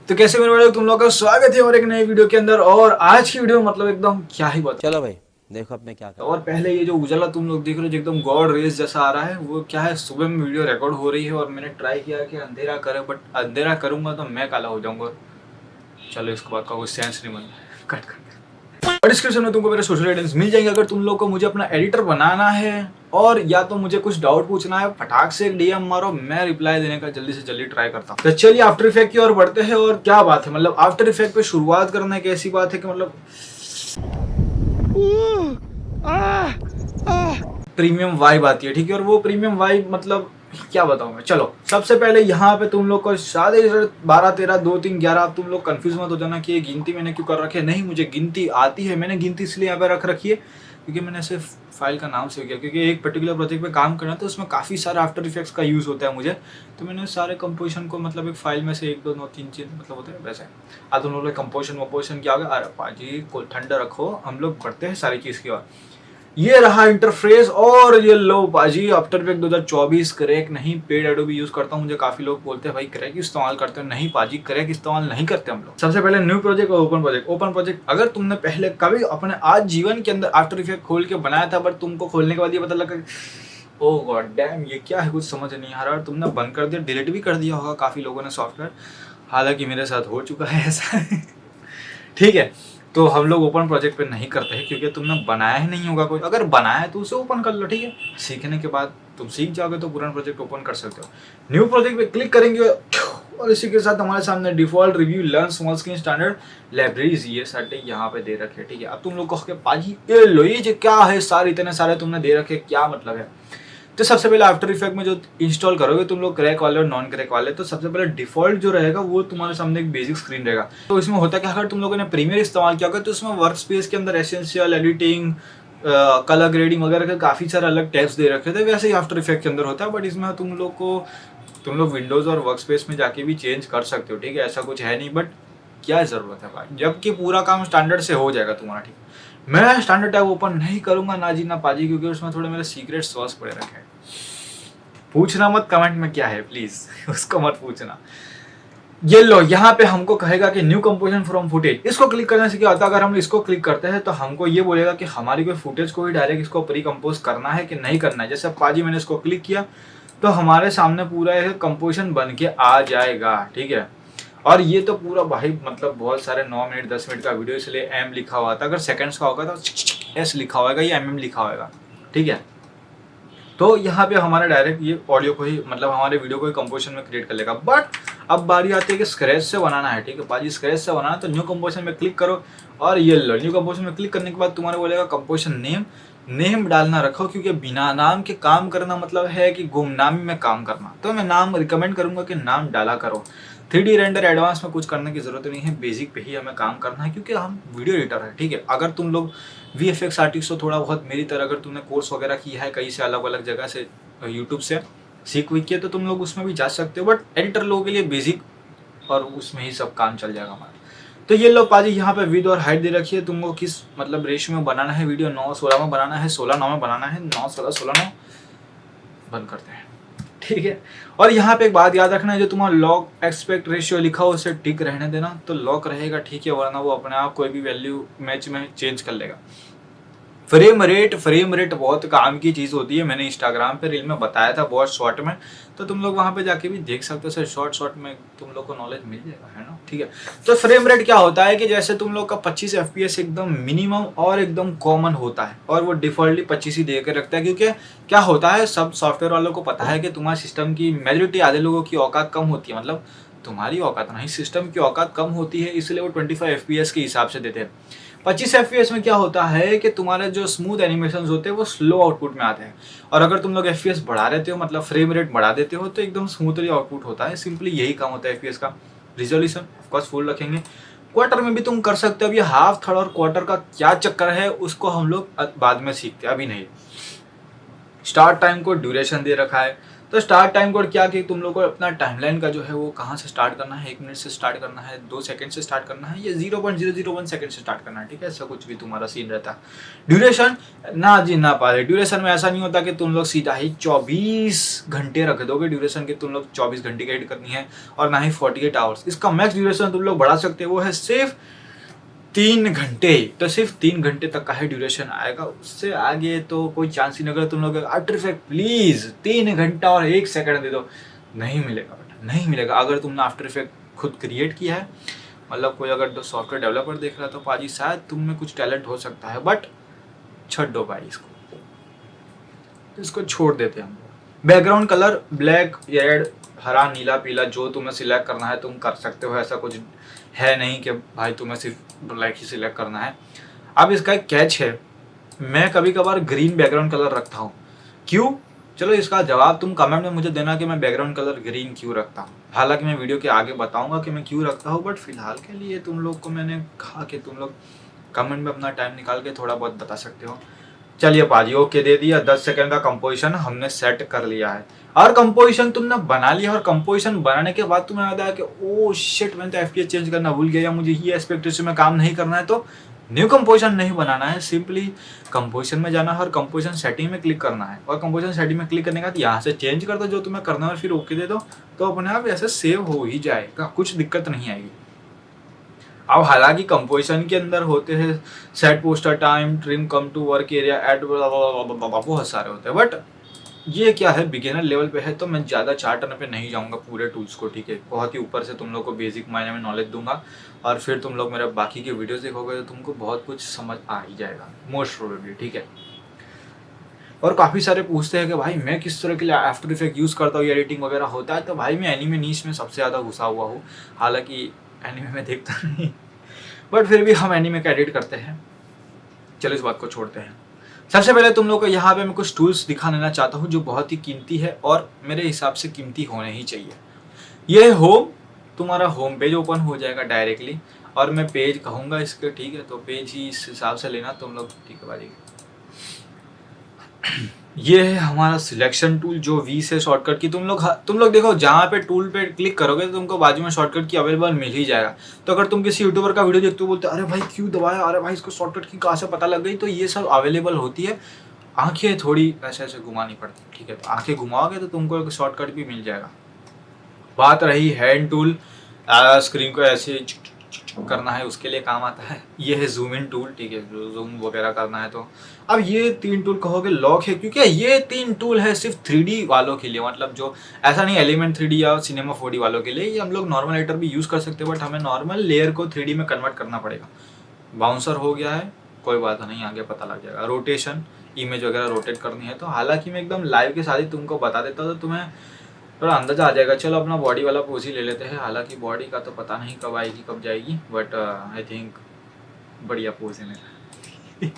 तो कैसे मेरे भाई तुम लोग का स्वागत है और एक नई वीडियो के अंदर। और आज की वीडियो मतलब एकदम क्या ही बात। चलो भाई देखो अब मैं क्या कर। और पहले ये जो उजाला तुम लोग देख रहे हो जो एकदम गॉड रेस जैसा आ रहा है, वो क्या है, सुबह में वीडियो रिकॉर्ड हो रही है और मैंने ट्राई किया कि अंधेरा करे, बट अंधेरा करूंगा तो मैं काला हो जाऊंगा। चलो इसके बाद का कोई सेंस नहीं बन रहा, कट कर। और डिस्क्रिप्शन में तुमको मेरे सोशल आइडियाज मिल जाएंगे। अगर तुम लोग को मुझे अपना एडिटर बनाना है और या तो मुझे कुछ डाउट पूछना है, फटाक से एक डीएम मारो, मैं रिप्लाई देने का जल्दी से जल्दी ट्राई करता हूँ। तो चलिए आफ्टर इफेक्ट की ओर बढ़ते हैं। और क्या बात है, मतलब आफ्टर इफेक्ट पे शुरुआत करना एक ऐसी बात है कि मतलब प्रीमियम वाइब आती है, ठीक है। और वो प्रीमियम वाइब मतलब क्या बताऊं मैं। चलो सबसे पहले यहाँ पे तुम लोग को शादी 12 13 2 3 11, अब तुम लोग कंफ्यूज मत हो जाना कि ये गिनती मैंने क्यों कर रखी है। नहीं, मुझे गिनती आती है। मैंने गिनती इसलिए यहाँ पे रख रखी है क्योंकि मैंने सिर्फ फाइल का नाम सेव किया, क्योंकि एक पर्टिकुलर प्रोजेक्ट पे काम करना है तो उसमें काफ़ी सारा आफ्टर इफेक्ट्स का यूज़ होता है मुझे। तो मैंने सारे कंपोजिशन को मतलब एक फाइल में से 1 2 9 3 चीज मतलब होते हैं वैसे। अब तुम लोग कंपोजिशन वपोजिशन क्या होगा, अरे पाजी को ठंडा रखो, हम लोग बढ़ते हैं सारी चीज़ की ओर। ये रहा इंटरफेस और ये लो बाजी आफ्टर इफेक्ट 2024 क्रैक नहीं, पेड एडोबी यूज करता हूँ। मुझे काफी लोग बोलते हैं भाई क्रैक इस्तेमाल करते हो, नहीं पाजी क्रैक इस्तेमाल नहीं करते हम लोग। सबसे पहले न्यू प्रोजेक्ट और ओपन प्रोजेक्ट। ओपन प्रोजेक्ट अगर तुमने पहले कभी अपने आज जीवन के अंदर आफ्टर इफेक्ट खोल के बनाया था, बट तुमको खोलने के बाद ये पता लगा ओ गॉड डैम ये क्या है, कुछ समझ नहीं आ रहा, और तुमने बंद कर दिया, डिलीट भी कर दिया होगा काफी लोगों ने सॉफ्टवेयर। हालांकि मेरे साथ हो चुका है ऐसा ठीक है। तो हम लोग ओपन प्रोजेक्ट पे नहीं करते हैं क्योंकि तुमने बनाया ही नहीं होगा कोई। अगर बनाया है तो उसे ओपन कर लो, ठीक है। सीखने के बाद तुम सीख जाओगे तो पुराना प्रोजेक्ट ओपन कर सकते हो। न्यू प्रोजेक्ट पे क्लिक करेंगे और इसी के साथ हमारे सामने default review learn small screen standard libraries ये सारे यहाँ पे दे रखे, ठीक है। अब तुम लोग कहोगे पाजी ये लो ये जो क्या है, सारे इतने सारे तुमने दे रखे, क्या मतलब है। तो सबसे पहले आफ्टर इफेक्ट में जो इंस्टॉल करोगे तुम लोग क्रैक वाले और नॉन क्रैक वाले, तो सबसे पहले डिफॉल्ट जो रहेगा वो तुम्हारे सामने एक बेसिक स्क्रीन रहेगा। तो इसमें होता है कि अगर तुम लोगों ने प्रीमियर इस्तेमाल किया होगा तो उसमें वर्क स्पेस के अंदर एसेंशियल एडिटिंग कलर ग्रेडिंग वगैरह के काफ़ी सारे अलग टैब्स दे रखे थे, वैसे ही आफ्टर इफेक्ट के अंदर होता है। बट इसमें तुम लोग विंडोज और वर्क स्पेस में जाके भी चेंज कर सकते हो, ठीक है। ऐसा कुछ है नहीं, बट क्या ज़रूरत है भाई, जबकि पूरा काम स्टैंडर्ड से हो जाएगा तुम्हारा, ठीक है। मैं स्टैंडर्ड टैब ओपन नहीं करूंगा ना जी ना पाजी, क्योंकि उसमें थोड़े मेरे सीक्रेट सॉस पड़े रखे हैं। पूछना मत कमेंट में क्या है प्लीज उसको मत पूछना। ये लो यहाँ पे हमको कहेगा कि न्यू कंपोजिशन फ्रॉम फुटेज। इसको क्लिक करने से क्या होता है, अगर हम इसको क्लिक करते हैं तो हमको ये बोलेगा कि हमारी कोई फुटेज को ही डायरेक्ट इसको प्री कंपोज करना है कि नहीं करना है। जैसे पाजी मैंने इसको क्लिक किया तो हमारे सामने पूरा एक कंपोजिशन बन के आ जाएगा, ठीक है। और ये तो पूरा भाई मतलब बहुत सारे 9 मिनट 10 मिनट का वीडियो, इसलिए एम लिखा हुआ था। अगर सेकंड्स का होगा तो एस लिखा होगा या एम लिखा होगा, ठीक है। तो यहाँ पे हमारा डायरेक्ट ये ऑडियो को ही मतलब हमारे वीडियो को ही कंपोजिशन में क्रिएट कर लेगा। बट अब बारी आती है कि स्क्रैच से बनाना है, ठीक है। बाजी स्क्रैच से बनाना है तो न्यू कंपोजिशन में क्लिक करो और ये लो न्यू कंपोजिशन में क्लिक करने के बाद तुम्हारे बोलेगा कंपोजिशन नेम डालना रखो, क्योंकि बिना नाम के काम करना मतलब है कि गुमनामी में काम करना। तो मैं नाम रिकमेंड करूंगा कि नाम डाला करो। 3D रेंडर एडवांस में कुछ करने की जरूरत नहीं है, बेसिक पे ही हमें काम करना है क्योंकि हम वीडियो एडिटर है, ठीक है। अगर तुम लोग VFX आर्टिस्ट हो थोड़ा बहुत मेरी तरह, अगर तुमने कोर्स वगैरह किया है कहीं से अलग अलग जगह से यूट्यूब से सीख हुई किया, तो तुम लोग उसमें भी जा सकते हो। बट एडिटर लोगों के लिए बेसिक और उसमें ही सब काम चल जाएगा हमारा। तो ये लो पाजी यहाँ पे विड्थ और हाइट दे रखी है, तुमको किस मतलब रेशियो में बनाना है वीडियो। 9:16 में बनाना है, 16:9 में बनाना है, 9:16:16:9 बंद करते हैं, ठीक है। और यहाँ पे एक बात याद रखना है, जो तुम्हारा लॉक एक्सपेक्ट रेशियो लिखा हो उसे टिक रहने देना, तो लॉक रहेगा, ठीक है। वरना वो अपने आप कोई भी वैल्यू मैच में चेंज कर लेगा। फ्रेम रेट बहुत काम की चीज़ होती है। मैंने इंस्टाग्राम पे रील में बताया था बहुत शॉर्ट में, तो तुम लोग वहाँ पे जाके भी देख सकते हो। सर शॉर्ट में तुम लोग को नॉलेज मिल जाएगा, है ना, ठीक है। तो फ्रेम रेट क्या होता है कि जैसे तुम लोग का 25 FPS एकदम मिनिमम और एकदम कॉमन होता है, और वो डिफॉल्टली 25 ही दे के रखता है। क्योंकि क्या होता है, सब सॉफ्टवेयर वालों को पता है कि तुम्हारे सिस्टम की मेजोरिटी आधे लोगों की औकात कम होती है, मतलब तुम्हारी औकात नहीं, सिस्टम की औकात कम होती है, इसलिए वो 25 FPS के हिसाब से देते हैं। 25 FPS में क्या होता है कि तुम्हारे जो स्मूथ एनिमेशन होते हैं वो स्लो आउटपुट में आते हैं, और अगर तुम लोग FPS बढ़ा देते हो मतलब फ्रेम रेट बढ़ा देते हो तो एकदम स्मूथली आउटपुट होता है। सिंपली यही काम होता है FPS का। रिजोल्यूशन ऑफकोर्स फुल रखेंगे। क्वार्टर में भी तुम कर सकते हो। अब ये हाफ थर्ड और क्वार्टर का क्या चक्कर है उसको हम लोग बाद में सीखते हैं, अभी नहीं। स्टार्ट टाइम को ड्यूरेशन दे रखा है, तो स्टार्ट टाइम कोड क्या कि तुम लोग को अपना टाइमलाइन का जो है वो कहाँ से स्टार्ट करना है, 1 मिनट से स्टार्ट करना है, 2 सेकंड से स्टार्ट करना है, या 0.001 सेकंड से स्टार्ट करना है, ठीक है। ऐसा कुछ भी तुम्हारा सीन रहता है। ड्यूरेशन ना जी ना पाले, ड्यूरेशन में ऐसा नहीं होता कि तुम लोग सीधा ही 24 घंटे रख दोगे ड्यूरेशन के, तुम लोग 24 घंटे की एडिट करनी है, और ना ही 48 आवर्स। इसका मैक्स ड्यूरेशन तुम लोग बढ़ा सकते हो, वो है सिर्फ 3 घंटे। तो सिर्फ 3 घंटे तक का ही ड्यूरेशन आएगा, उससे आगे तो कोई चांस ही नहीं। अगर तुम लोग आफ्टर इफेक्ट प्लीज 3 घंटा और 1 सेकंड दे दो, नहीं मिलेगा बेटा, नहीं मिलेगा। अगर तुमने आफ्टर इफेक्ट खुद क्रिएट किया है, मतलब कोई अगर सॉफ्टवेयर डेवलपर देख रहा है तो पाजी शायद तुम में कुछ टैलेंट हो सकता है, बट छੱड दो भाई इसको छोड़ देते हैं हम। बैकग्राउंड कलर ब्लैक, रेड, हरा, नीला, पीला, जो तुम्हें सिलेक्ट करना है तुम कर सकते हो। ऐसा कुछ है नहीं कि भाई तुम्हें सिर्फ ब्लैक ही सिलेक्ट करना है। अब इसका एक कैच है, मैं कभी कभार ग्रीन बैकग्राउंड कलर रखता हूँ। क्यों? चलो इसका जवाब तुम कमेंट में मुझे देना कि मैं बैकग्राउंड कलर ग्रीन क्यों रखता हूँ। हालांकि मैं वीडियो के आगे बताऊंगा कि मैं क्यों रखता हूँ, बट फिलहाल के लिए तुम लोग को मैंने कहा कि तुम लोग कमेंट में अपना टाइम निकाल के थोड़ा बहुत बता सकते हो। चलिए पाजी ओके दे दिया, 10 सेकंड का कंपोजिशन हमने सेट कर लिया है, और कंपोजिशन तुमने बना लिया। और कंपोजिशन बनाने के बाद तुम्हें याद आया कि ओ शिट मैंने तो एफपीएस चेंज करना भूल गया, या मुझे ये एस्पेक्ट रेशियो में काम नहीं करना है, तो न्यू कंपोजिशन नहीं बनाना है। सिंपली कंपोजिशन में जाना है और कंपोजिशन सेटिंग में क्लिक करना है, और कंपोजिशन सेटिंग में क्लिक करने के बाद यहाँ से चेंज कर दो जो तुम्हें करना है, और फिर ओके दे दो, तो अपने आप ऐसे सेव हो ही जाएगा, कुछ दिक्कत नहीं आएगी। अब हालांकि कंपोजिशन के अंदर होते हैं set poster time, trim, come to work area, एड, बहुत सारे होते हैं, बट ये क्या है बिगिनर लेवल पे है, तो मैं ज़्यादा चार्टन पे नहीं जाऊंगा पूरे टूल्स को, ठीक है। बहुत ही ऊपर से तुम लोग को बेसिक मायने में नॉलेज दूंगा, और फिर तुम लोग मेरे बाकी के वीडियोस देखोगे तो तुमको बहुत कुछ समझ आ ही जाएगा मोस्ट प्रोबेबली, ठीक है। और काफ़ी सारे पूछते हैं कि भाई मैं किस तरह के लिए आफ्टर इफेक्ट यूज़ करता हूँ, एडिटिंग वगैरह होता है, तो भाई मैं एनीमे नीश में सबसे ज़्यादा घुसा हुआ हूँ। हालांकि एनीमे में देखता नहीं, बट फिर भी हम एनीमे का एडिट करते हैं। चलो इस बात को छोड़ते हैं। सबसे पहले तुम लोग को यहाँ पे मैं कुछ टूल्स दिखा देना चाहता हूँ जो बहुत ही कीमती है, और मेरे हिसाब से कीमती होने ही चाहिए। ये होम, तुम्हारा होम पेज ओपन हो जाएगा डायरेक्टली, और मैं पेज कहूँगा इसके, ठीक है। तो पेज ही इस हिसाब से लेना तुम लोग, ठीक है भाई। ये है हमारा सिलेक्शन टूल जो वी से शॉर्टकट की तुम लोग देखो, जहाँ पे टूल पे क्लिक करोगे तो तुमको बाजू में शॉर्टकट की अवेलेबल मिल ही जाएगा। तो अगर तुम किसी यूट्यूबर का वीडियो देखते हो, बोलते अरे भाई क्यों दबाया, अरे भाई इसको शॉर्टकट की कहाँ से पता लग गई, तो ये सब अवेलेबल होती है। आंखें थोड़ी ऐसे ऐसे घुमानी पड़ती है, ठीक है। तो आंखें घुमाओगे तो तुमको एक शॉर्टकट भी मिल जाएगा। बात रही हैंड टूल, स्क्रीन को ऐसे करना है उसके लिए काम आता है। ये है जूम इन टूल, ठीक है, जूम वगैरह करना है तो। अब ये 3 टूल कहोगे लॉक है, क्योंकि ये 3 टूल है सिर्फ 3D वालों के लिए, मतलब जो ऐसा नहीं एलिमेंट 3D या सिनेमा 4D वालों के लिए। ये हम लोग नॉर्मल एडिटर भी यूज़ कर सकते हैं, बट हमें नॉर्मल लेयर को 3D में कन्वर्ट करना पड़ेगा। बाउंसर हो गया है, कोई बात नहीं, आगे पता लग जाएगा। रोटेशन, इमेज वगैरह रोटेट करनी है, तो हालांकि मैं एकदम लाइव के साथ ही तुमको बता देता हूँ तो तुम्हें थोड़ा अंदाजा आ जाएगा। चलो अपना बॉडी वाला पोज ही ले लेते हैं। हालांकि बॉडी का तो पता नहीं कब आएगी कब जाएगी, बट आई थिंक बढ़िया पोज है मेरा।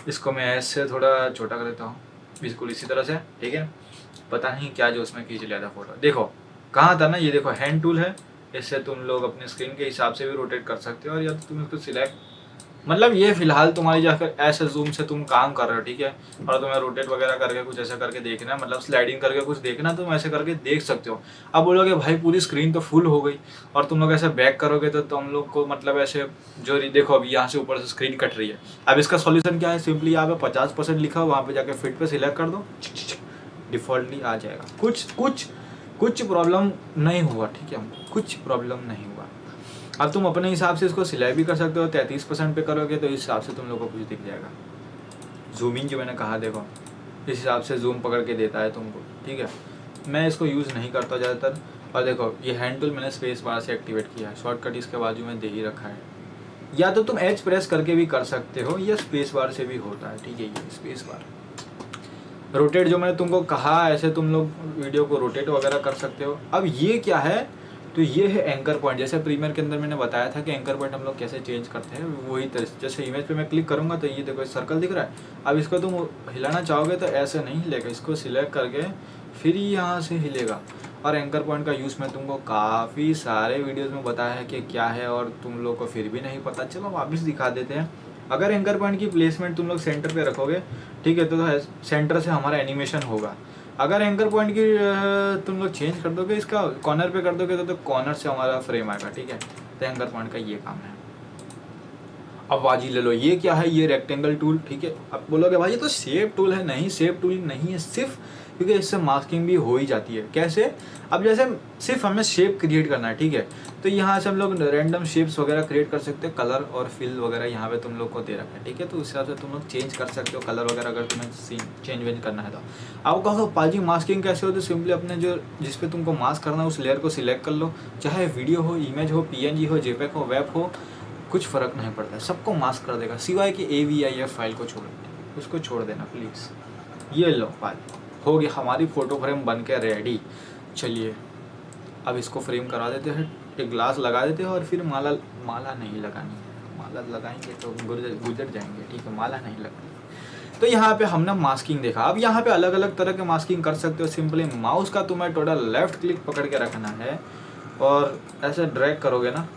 इसको मैं ऐसे थोड़ा छोटा कर देता हूँ, बिल्कुल इसी तरह से, ठीक है। पता नहीं क्या जो उसमें खींच लिया था फोटो। देखो कहाँ था ना, ये देखो हैंड टूल है, इससे तुम लोग अपने स्क्रीन के हिसाब से भी रोटेट कर सकते हो, और या तो तुम इसको सिलेक्ट, मतलब ये फिलहाल तुम्हारी जाकर ऐसे जूम से तुम काम कर रहे हो, ठीक है। और तुम्हें रोटेट वगैरह करके कुछ ऐसा करके देखना है, मतलब स्लाइडिंग करके कुछ देखना, तुम ऐसे करके देख सकते हो। अब बोलोगे भाई पूरी स्क्रीन तो फुल हो गई, और तुम लोग ऐसे बैक करोगे तो तुम लोग को मतलब ऐसे जो देखो अभी यहाँ से ऊपर से स्क्रीन कट रही है। अब इसका सॉल्यूशन क्या है, सिंपली यहाँ पे 50% लिखा हो, वहाँ पे जाके फिट पे सिलेक्ट कर दो, डिफॉल्टली आ जाएगा। कुछ प्रॉब्लम नहीं हुआ, ठीक है, कुछ प्रॉब्लम नहीं हुआ। अब तुम अपने हिसाब से इसको सिलाई भी कर सकते हो, 33% पे करोगे तो इस हिसाब से तुम लोग को कुछ दिख जाएगा। जूमिंग जो मैंने कहा देखो, इस हिसाब से जूम पकड़ के देता है तुमको, ठीक है। मैं इसको यूज़ नहीं करता ज़्यादातर। और देखो ये हैंड टूल मैंने स्पेस बार से एक्टिवेट किया है, शॉर्टकट इसके बाजू में दे ही रखा है। या तो तुम एच प्रेस करके भी कर सकते हो, या स्पेस बार से भी होता है, ठीक है। ये स्पेस बार रोटेट जो मैंने तुमको कहा, ऐसे तुम लोग वीडियो को रोटेट वगैरह कर सकते हो। अब ये क्या है, तो ये है एंकर पॉइंट। जैसे प्रीमियर के अंदर मैंने बताया था कि एंकर पॉइंट हम लोग कैसे चेंज करते हैं, वही तरह जैसे इमेज पे मैं क्लिक करूँगा तो ये देखो सर्कल दिख रहा है। अब इसको तुम हिलाना चाहोगे तो ऐसे नहीं हिलेगा, इसको सिलेक्ट करके फिर यहाँ से हिलेगा। और एंकर पॉइंट का यूज़ मैं तुमको काफ़ी सारे वीडियोज़ में बताया है कि क्या है, और तुम लोग को फिर भी नहीं पता। चलो वापस दिखा देते हैं। अगर एंकर पॉइंट की प्लेसमेंट तुम लोग सेंटर पे रखोगे, ठीक है, तो सेंटर से हमारा एनिमेशन होगा। अगर एंकर पॉइंट की तुम लोग चेंज कर दोगे, इसका कॉर्नर पे कर दोगे तो कॉर्नर से हमारा फ्रेम आएगा, ठीक है। तो एंकर पॉइंट का ये काम है। अब बाजी ले लो, ये क्या है, ये रेक्टेंगल टूल, ठीक है। अब बोलोगे भाई ये तो शेप टूल है, नहीं शेप टूल नहीं है सिर्फ, क्योंकि इससे मास्किंग भी हो ही जाती है। कैसे, अब जैसे सिर्फ हमें शेप क्रिएट करना है, ठीक है, तो यहाँ से हम लोग रैंडम शेप्स वगैरह क्रिएट कर सकते हैं। कलर और फिल वगैरह यहाँ पे तुम लोग को दे रखा है, ठीक है, तो उस हिसाब से तुम लोग चेंज कर सकते हो कलर वगैरह, अगर तुम्हें सीन चेंज वेंज करना है तो। अब कहो पाजी मास्किंग कैसे हो, तो सिंपली अपने जो जिस पे तुमको मास्क करना है उस लेयर को सिलेक्ट कर लो, चाहे वीडियो हो, इमेज हो, PNG हो, JPEG हो, वेब हो, कुछ फ़र्क नहीं पड़ता है, सबको मास्क कर देगा सिवाय कि AVIF फाइल को छोड़ देना, उसको छोड़ देना प्लीज़। ये लो फाइल हो गया, हमारी फ़ोटो फ्रेम बन के रेडी। चलिए अब इसको फ्रेम करा देते हैं, एक ग्लास लगा देते हैं और फिर माला नहीं लगानी है, माला लगाएंगे तो गुजर जाएंगे, ठीक है, माला नहीं लगानी। तो यहाँ पे हमने मास्किंग देखा। अब यहाँ पे अलग अलग तरह के मास्किंग कर सकते हो। सिंपली माउस का तुम्हें टोटल लेफ्ट क्लिक पकड़ के रखना है और ऐसे ड्रैग करोगे ना,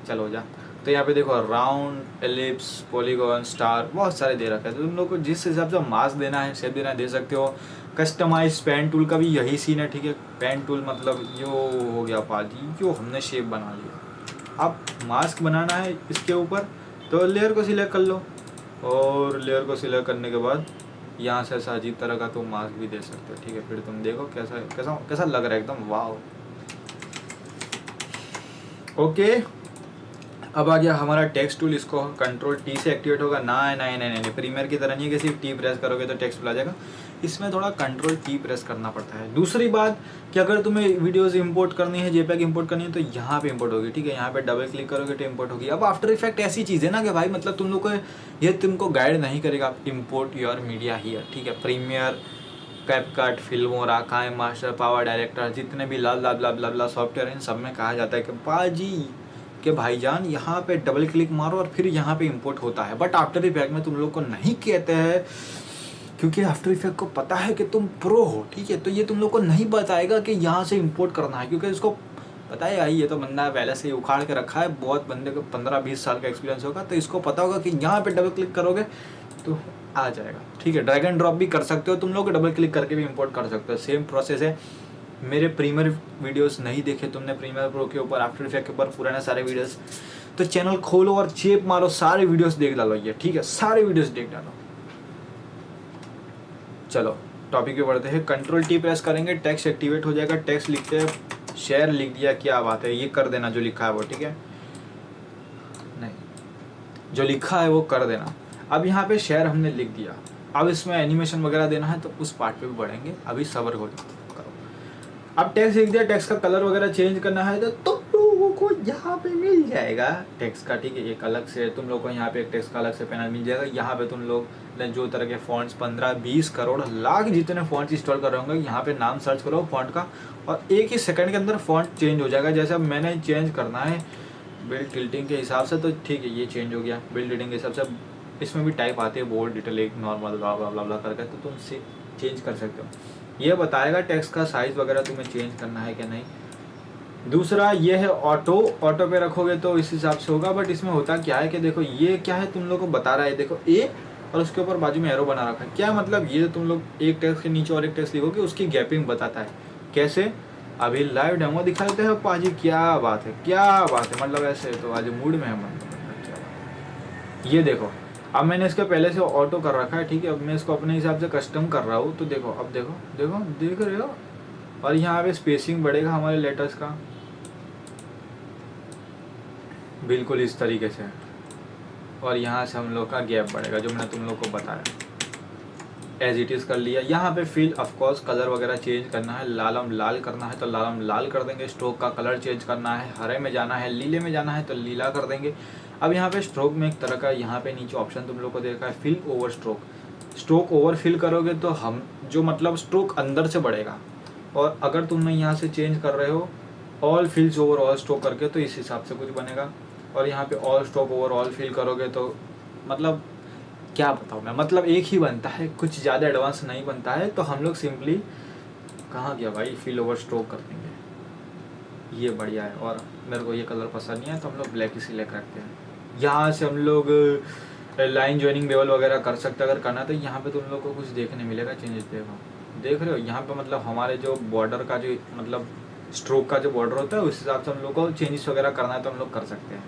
चलो जा, तो यहाँ पे देखो राउंड, एलिप्स, पॉलीगॉन, स्टार, बहुत सारे दे रखे हैं। तो तुम लोग को जिस हिसाब से मास्क देना है, शेप देना है, दे सकते हो। कस्टमाइज पेन टूल का भी यही सीन है, ठीक है। पेन टूल मतलब यो हो गया पाजी, यो हमने शेप बना लिया। अब मास्क बनाना है इसके ऊपर, तो लेयर को सिलेक्ट कर लो और लेयर को सिलेक्ट करने के बाद यहाँ से ऐसा अजीब तरह का तुम मास्क भी दे सकते हो, ठीक है। फिर तुम देखो कैसा कैसा कैसा लग रहा है, एकदम वाह। ओके, अब आ गया हमारा टेक्स्ट टूल। इसको कंट्रोल T से एक्टिवेट होगा। नहीं, प्रीमियर की तरह नहीं है कि सिर्फ T प्रेस करोगे तो टेक्स्ट टूल आ जाएगा, इसमें थोड़ा कंट्रोल T प्रेस करना पड़ता है। दूसरी बात कि अगर तुम्हें वीडियोस इंपोर्ट करनी है, JPEG इंपोर्ट करनी है, तो यहाँ पे इंपोर्ट होगी, ठीक है। यहाँ पे डबल क्लिक करोगे तो इंपोर्ट होगी। अब आफ्टर इफेक्ट ऐसी चीज़ है ना कि भाई मतलब तुम लोग को ये तुमको गाइड नहीं करेगा, इम्पोर्ट योर मीडिया हियर, ठीक है। Premiere, CapCut, Filmora, KineMaster, PowerDirector, जितने भी ला सॉफ्टवेयर इन सब में कहा जाता है कि बाजी कि भाईजान यहाँ पे डबल क्लिक मारो और फिर यहाँ पे इंपोर्ट होता है। बट आफ्टर इफेक्ट में तुम लोग को नहीं कहते हैं, क्योंकि आफ्टर इफेक्ट को पता है कि तुम प्रो हो, ठीक है। तो ये तुम लोग को नहीं बताएगा कि यहाँ से इंपोर्ट करना है, क्योंकि इसको पता है भाई ये तो बंदा पहले से ही उखाड़ के रखा है, बहुत बंदे को 15-20 साल का एक्सपीरियंस होगा, तो इसको पता होगा कि यहाँ पे डबल क्लिक करोगे तो आ जाएगा, ठीक है। ड्रैग एंड ड्रॉप भी कर सकते हो तुम लोग, डबल क्लिक करके भी इंपोर्ट कर सकते हो, सेम प्रोसेस है। मेरे प्रीमियर वीडियोस नहीं देखे तुमने, प्रीमियर प्रो के ऊपर, आफ्टर इफेक्ट के ऊपर पुराने सारे वीडियोस, तो चैनल खोलो और चेप मारो, सारे वीडियोस देख डालो ये, ठीक है, सारे वीडियोस देख डालो। चलो टॉपिक पे बढ़ते हैं। कंट्रोल T प्रेस करेंगे, टेक्स्ट एक्टिवेट हो जाएगा। टेक्स्ट लिखते हैं, शेयर लिख दिया, क्या बात है, ये कर देना जो लिखा है वो, ठीक है, नहीं जो लिखा है वो कर देना। अब यहाँ पे शेयर हमने लिख दिया, अब इसमें एनिमेशन वगैरह देना है तो उस पार्ट पे भी बढ़ेंगे, अभी सबर करो। अब टेक्स्ट लिख दिया, टेक्स्ट का कलर वगैरह चेंज करना है तो तुम लोगों को यहाँ पे मिल जाएगा टेक्स्ट का, ठीक है। एक अलग से तुम लोग को यहाँ पे एक टेक्स्ट का अलग से पैनल मिल जाएगा। यहाँ पे तुम लोग जो तरह के फॉन्ट्स 15-20 करोड़ लाख जितने फॉन्ट्स इंस्टॉल कर रहे होंगे, यहाँ पे नाम सर्च करो फॉन्ट का और एक ही सेकंड के अंदर फॉन्ट चेंज हो जाएगा। जैसे अब मैंने चेंज करना है बिल्ड टिल्टिंग के हिसाब से, तो ठीक है ये चेंज हो गया। बिल्ड टिल्टिंग के हिसाब से इसमें भी टाइप आती है, बोल्ड, डिटेल, एक नॉर्मल, ब्ला ब्ला ब्ला करके, तो तुम से चेंज कर सकते हो। ये बताएगा टेक्स्ट का साइज़ वगैरह तुम्हें चेंज करना है कि नहीं। दूसरा ये है ऑटो पे रखोगे तो इस हिसाब से होगा। बट इसमें होता क्या है कि देखो ये क्या है, तुम लोग को बता रहा है, देखो ए और उसके ऊपर बाजू में एरो बना रखा है। क्या मतलब, ये तुम लोग एक टेक्स्ट के नीचे और एक टेक्स्ट लिखोगे उसकी गैपिंग बताता है। कैसे, अभी लाइव डेमो दिखा देते हैं पाजी, क्या बात है, क्या बात है, मतलब ऐसे तो आज मूड में है मतलब। ये देखो अब मैंने इसके पहले से ऑटो कर रखा है, ठीक है। अब मैं इसको अपने हिसाब से कस्टम कर रहा हूँ, तो देखो अब देखो देख रहे हो, और यहाँ पे स्पेसिंग बढ़ेगा हमारे लेटर्स का बिल्कुल इस तरीके से, और यहाँ से हम लोग का गैप बढ़ेगा जो मैंने तुम लोग को बताया। एज इट इज़ कर लिया। यहाँ पे फिल ऑफकोर्स कलर वगैरह चेंज करना है, लालम लाल करना है तो लालम लाल कर देंगे। स्ट्रोक का कलर चेंज करना है, हरे में जाना है, नीले में जाना है तो नीला कर देंगे। अब यहाँ पे स्ट्रोक में एक तरह का यहाँ पे नीचे ऑप्शन तुम लोग को देखा है, fill over stroke. Stroke over fill करोगे तो हम जो मतलब स्ट्रोक अंदर से बढ़ेगा, और अगर तुम यहाँ से चेंज कर रहे हो ऑल फिल्स ओवर ऑल स्ट्रोक करके तो इस हिसाब से कुछ बनेगा। और यहाँ पे all stroke over all fill करोगे तो मतलब क्या बताऊँ मैं, मतलब एक ही बनता है, कुछ ज़्यादा एडवांस नहीं बनता है। तो हम लोग सिंपली कहाँ गया भाई, फिल ओवर स्ट्रोक कर देंगे, ये बढ़िया है। और मेरे को ये कलर पसंद नहीं है तो हम लोग ब्लैक ही सिलेक्ट रखते हैं। यहाँ से हम लोग लाइन ज्वाइनिंग लेवल वगैरह कर सकते हैं अगर करना, तो यहाँ पे तुम लोग को कुछ देखने मिलेगा चेंजेस। देखो देख रहे हो यहाँ पे मतलब हमारे जो बॉर्डर का जो मतलब स्ट्रोक का जो बॉर्डर होता है उस हिसाब से हम लोग को चेंजेस वगैरह करना है तो हम लोग कर सकते हैं।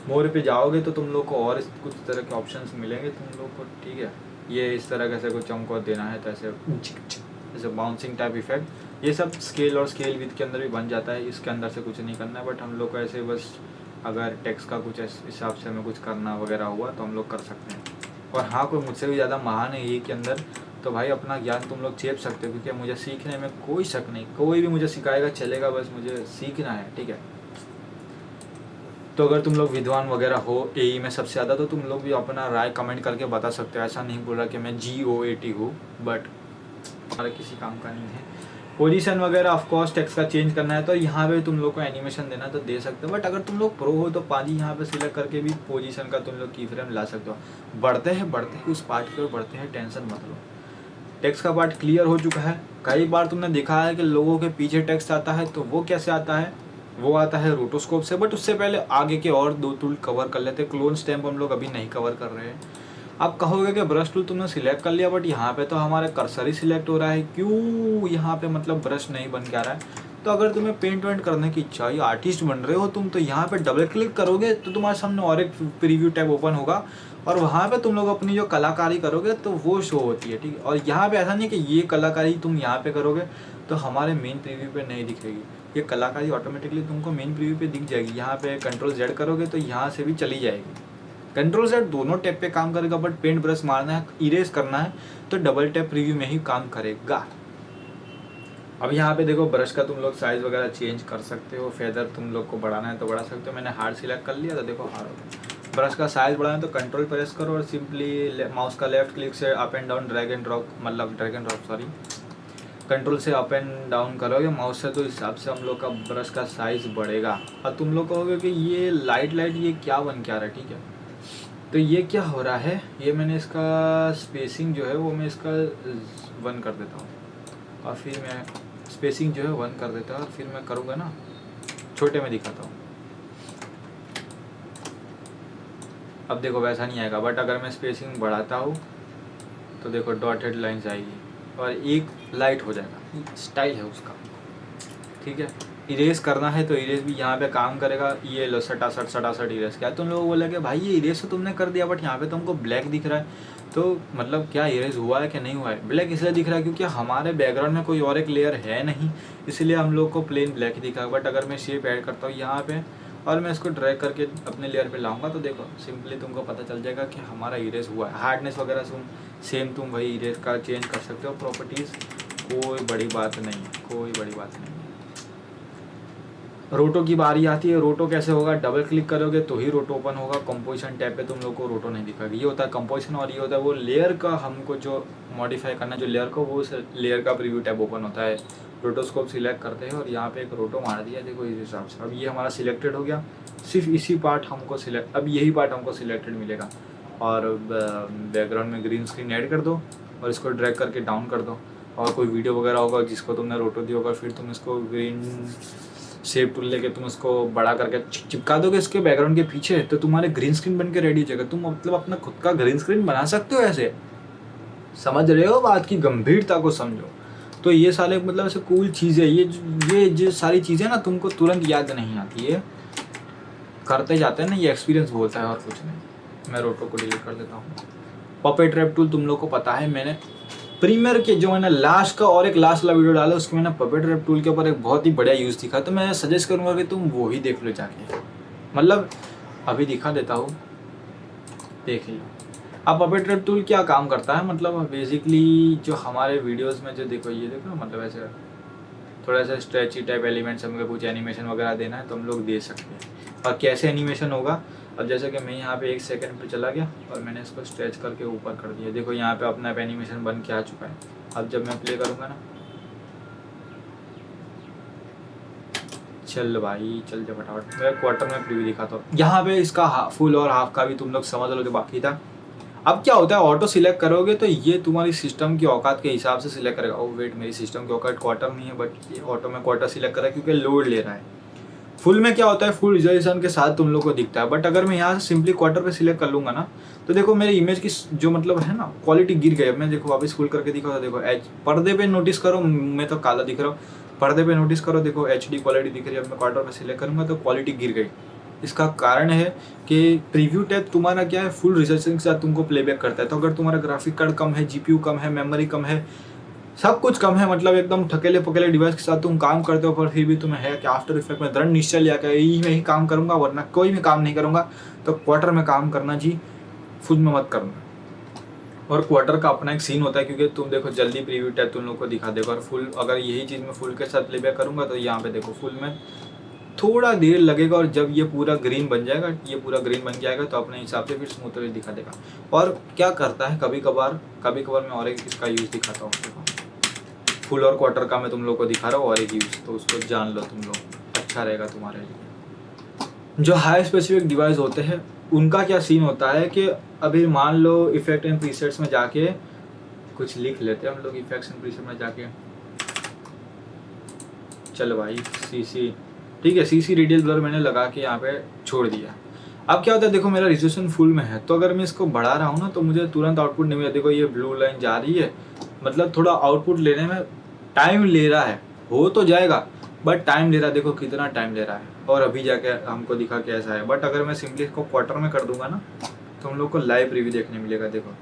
मोर पे जाओगे तो तुम लोग को और कुछ तरह के ऑप्शंस मिलेंगे तुम लोग को, ठीक है। ये इस तरह कैसे कुछ हमको देना है तो ऐसे बाउंसिंग टाइप इफेक्ट, ये सब स्केल और स्केल विद के अंदर भी बन जाता है, इसके अंदर से कुछ नहीं करना है। बट हम लोग को ऐसे बस अगर टेक्स्ट का कुछ इस हिसाब से हमें कुछ करना वगैरह हुआ तो हम लोग कर सकते हैं। और हाँ, कोई मुझसे भी ज़्यादा महान है ये के अंदर तो भाई अपना ज्ञान तुम लोग चेप सकते हो, क्योंकि मुझे सीखने में कोई शक नहीं, कोई भी मुझे सिखाएगा चलेगा, बस मुझे सीखना है, ठीक है। तो अगर तुम लोग विद्वान वगैरह हो एई में सबसे ज़्यादा तो तुम लोग भी अपना राय कमेंट करके बता सकते हो। ऐसा नहीं बोल रहा कि मैं GOAT हूँ, बट हमारा किसी काम का नहीं है। पोजीशन वगैरह ऑफ कोर्स टेक्स्ट का चेंज करना है तो यहाँ पे तुम लोग को एनिमेशन देना है तो दे सकते हो। बट अगर तुम लोग प्रो हो तो पाजी यहाँ पे सिलेक्ट करके भी पोजीशन का तुम लोग की फ्रेम ला सकते हो। बढ़ते हैं उस पार्ट की ओर बढ़ते हैं, टेंशन मत लो। टेक्स्ट का पार्ट क्लियर हो चुका है। कई बार तुमने देखा है कि लोगों के पीछे टेक्स्ट आता है तो वो कैसे आता है, वो आता है रोटोस्कोप से। बट उससे पहले आगे के और 2 टूल कवर कर लेते हैं। क्लोन स्टैम्प हम लोग अभी नहीं कवर कर रहे हैं। आप कहोगे कि ब्रश टूल तुमने सिलेक्ट कर लिया बट यहाँ पे तो हमारे कर्सर ही सिलेक्ट हो रहा है, क्यों यहाँ पे मतलब ब्रश नहीं बन के आ रहा है। तो अगर तुम्हें पेंट वेंट करने की इच्छा है, आर्टिस्ट बन रहे हो तुम, तो यहाँ पे डबल क्लिक करोगे तो तुम्हारे सामने और एक प्रीव्यू टैब ओपन होगा और वहाँ पे तुम लोग अपनी जो कलाकारी करोगे तो वो शो होती है, ठीक है। और यहाँ पे ऐसा नहीं कि ये कलाकारी तुम यहाँ पे करोगे तो हमारे मेन प्रीव्यू पे नहीं दिखेगी, ये कलाकारी ऑटोमेटिकली तुमको मेन प्रीव्यू पे दिख जाएगी। यहाँ पे Ctrl+Z करोगे तो यहाँ से भी चली जाएगी। Ctrl+Z दोनों टैब पे काम करेगा, बट पेंट ब्रश मारना है, इरेज करना है तो डबल टैप प्रीव्यू में ही काम करेगा। अब यहाँ पे देखो ब्रश का तुम लोग साइज वगैरह चेंज कर सकते हो। फेदर तुम लोग को बढ़ाना है तो बढ़ा सकते हो। मैंने हार्ड सिलेक्ट कर लिया तो देखो हार्ड हो गया। ब्रश का साइज बढ़ाना है तो कंट्रोल प्रेस करो और सिंपली माउस का लेफ्ट क्लिक से up and down drag and drop control से अप एंड डाउन करोगे माउस से तो इस हिसाब से हम लोग का ब्रश का साइज बढ़ेगा। और तुम लोग कहोगे कि ये लाइट ये क्या बन के आ रहा है, ठीक है। तो ये क्या हो रहा है, ये मैंने इसका स्पेसिंग जो है वो मैं इसका 1 कर देता हूँ और फिर मैं स्पेसिंग जो है 1 कर देता हूँ और फिर मैं करूँगा ना छोटे में दिखाता हूँ। अब देखो वैसा नहीं आएगा, बट अगर मैं स्पेसिंग बढ़ाता हूँ तो देखो डॉटेड लाइन्स आएगी और एक लाइट हो जाएगा, स्टाइल है उसका, ठीक है। इरेज करना है तो इरेज भी यहाँ पे काम करेगा। ये लो सटासट इरेज किया। तुम लोग बोले कि भाई ये इरेज तो तुमने कर दिया बट यहाँ पे तुमको ब्लैक दिख रहा है, तो मतलब क्या इरेज हुआ है कि नहीं हुआ है। ब्लैक इसलिए दिख रहा है क्योंकि हमारे बैकग्राउंड में कोई और एक लेयर है नहीं, इसलिए हम लोग को प्लेन ब्लैक ही दिखा। बट अगर मैं शेप ऐड करता हूँ यहाँ पे और मैं इसको ड्रैग करके अपने लेयर पे लाऊंगा तो देखो सिंपली तुमको पता चल जाएगा कि हमारा इरेज हुआ है। हार्डनेस वगैरह सेम तुम वही इरेज का चेंज कर सकते हो प्रॉपर्टीज़, कोई बड़ी बात नहीं है, कोई बड़ी बात नहीं है। रोटो की बारी आती है। रोटो कैसे होगा, डबल क्लिक करोगे तो ही रोटो ओपन होगा। कंपोजिशन टैब पे तुम लोग को रोटो नहीं दिखाएगी। ये होता है कंपोजिशन और ये होता है वो लेयर का हमको जो मॉडिफाई करना जो लेयर को, वो उस लेयर का प्रीव्यू टैब ओपन होता है। रोटोस्कोप सिलेक्ट करते हैं और यहाँ पे एक रोटो मार दिया, देखो इस हिसाब से। अब ये हमारा सिलेक्टेड हो गया, सिर्फ इसी पार्ट हमको सिलेक्ट, अब यही पार्ट हमको सिलेक्टेड मिलेगा। और बैकग्राउंड में ग्रीन स्क्रीन ऐड कर दो और इसको ड्रैग करके डाउन कर दो। और कोई वीडियो वगैरह होगा जिसको तुमने रोटो दिया होगा, फिर तुम इसको ग्रीन शेप टूल लेके तुम उसको बड़ा करके चिपका दोगे इसके बैकग्राउंड के पीछे, तो तुम्हारे ग्रीन स्क्रीन बन के रेडी हो जाएगा। तुम मतलब अपना खुद का ग्रीन स्क्रीन बना सकते हो ऐसे। समझ रहे हो बात की गंभीरता को, समझो। तो ये सारे मतलब ऐसे कूल चीज़ें, ये जो सारी चीज़ें ना तुमको तुरंत याद नहीं आती है, करते जाते हैं ना, ये एक्सपीरियंस बोलता है और कुछ नहीं। मैं रोटो को डिलीट कर देता हूँ। पपेट रैप टूल तुम लोग को पता है, मैंने प्रीमियर के जो मैंने लास्ट का और एक लास्ट वाला वीडियो डाला उसके मैंने पपेट रैप टूल के ऊपर एक बहुत ही बढ़िया यूज़ दिखा, तो मैं सजेस्ट करूँगा कि तुम वो ही देख लो जाके। मतलब अभी दिखा देता हूँ, देख लो। अब पपेट रैप टूल क्या काम करता है, मतलब बेसिकली जो हमारे वीडियोस में जो देखो, ये देखो मतलब ऐसे थोड़ा सा स्ट्रेची टाइप एलिमेंट्स हमको कुछ एनिमेशन वगैरह देना है तो हम लोग दे सकते हैं। और कैसे एनिमेशन होगा, अब जैसे कि मैं यहाँ पे 1 सेकंड पे चला गया और मैंने इसको स्ट्रेच करके ऊपर कर दिया, देखो यहाँ पे अपना एनिमेशन बन के आ चुका है। अब जब मैं प्ले करूँगा ना, चल भाई चल जा फटाफट, मैं क्वार्टर में प्रीव्यू दिखाता हूँ। यहाँ पे इसका फुल और हाफ का भी तुम लोग समझ लो जो बाकी था। अब क्या होता है, ऑटो सिलेक्ट करोगे तो ये तुम्हारी सिस्टम की औकात के हिसाब से सिलेक्ट करेगा। ओ वेट, मेरी सिस्टम की औकात क्वार्टर नहीं है, बट ये ऑटो में क्वार्टर सिलेक्ट करा क्योंकि लोड ले रहा है। फुल में क्या होता है, फुल रिजोल्यूशन के साथ तुम लोग को दिखता है। बट अगर मैं यहाँ से सिंपली क्वार्टर पे सिलेक्ट कर लूँगा ना, तो देखो मेरे इमेज की जो मतलब है ना क्वालिटी गिर गई। अब मैं देखो वापस फुल करके दिखा, तो देखो एच पर्दे पे नोटिस करो, मैं तो काला दिख रहा हूँ, पर्दे पे नोटिस करो, देखो HD क्वालिटी दिख रही है। अब मैं क्वार्टर पे सिलेक्ट करूँगा तो क्वालिटी गिर गई। इसका कारण है कि प्रीव्यू टैब तुम्हारा क्या है, फुल रिजोल्यूशन के साथ तुमको प्लेबैक करता है। तो अगर तुम्हारा ग्राफिक कार्ड कम है, GPU कम है, मेमोरी कम है, सब कुछ कम है, मतलब एकदम थकेले पकेले डिवाइस के साथ तुम काम करते हो, पर फिर भी तुम्हें है कि आफ्टर इफेक्ट में दृढ़ निश्चय लिया कि यही में ही काम करूंगा, वरना कोई भी काम नहीं करूंगा, तो क्वार्टर में काम करना जी, फुल में मत करना। और क्वार्टर का अपना एक सीन होता है, क्योंकि तुम देखो जल्दी प्रीव्यू टैब तुम लोग को दिखा देगा। और फुल अगर यही चीज़ मैं फुल के साथ प्लेबैक करूंगा तो यहाँ पे देखो फुल में थोड़ा देर लगेगा, और जब ये पूरा ग्रीन बन जाएगा, ये पूरा ग्रीन बन जाएगा, तो अपने हिसाब से फिर स्मूथली दिखा देगा। और क्या करता है, कभी कभार मैं और एक इसका यूज़ दिखाता हूँ। देखो फुल और क्वार्टर का मैं तुम लोग को दिखा रहा हूँ और एक यूज़, तो उसको जान लो तुम लोग, अच्छा रहेगा तुम्हारे लिए। जो हाई स्पेसिफिक डिवाइस होते हैं उनका क्या सीन होता है कि अभी मान लो इफेक्ट एंड प्रीसेट्स में जाके कुछ लिख लेते हैं हम लोग, इफेक्ट्स एंड प्रीसेट में जाके, चलो भाई CC, ठीक है, CC रेडियल ब्लर मैंने लगा के यहाँ पे छोड़ दिया। अब क्या होता है, देखो मेरा रिजोल्यूशन फुल में है, तो अगर मैं इसको बढ़ा रहा हूँ ना, तो मुझे तुरंत आउटपुट नहीं मिला। देखो ये ब्लू लाइन जा रही है, मतलब थोड़ा आउटपुट लेने में टाइम ले रहा है, हो तो जाएगा बट टाइम ले रहा है। देखो कितना टाइम ले रहा है, और अभी जाके हमको दिखा के ऐसा है। बट अगर मैं सिंपली इसको क्वार्टर में कर दूंगा ना, तो हम लोग को लाइव रिव्यू देखने मिलेगा। देखो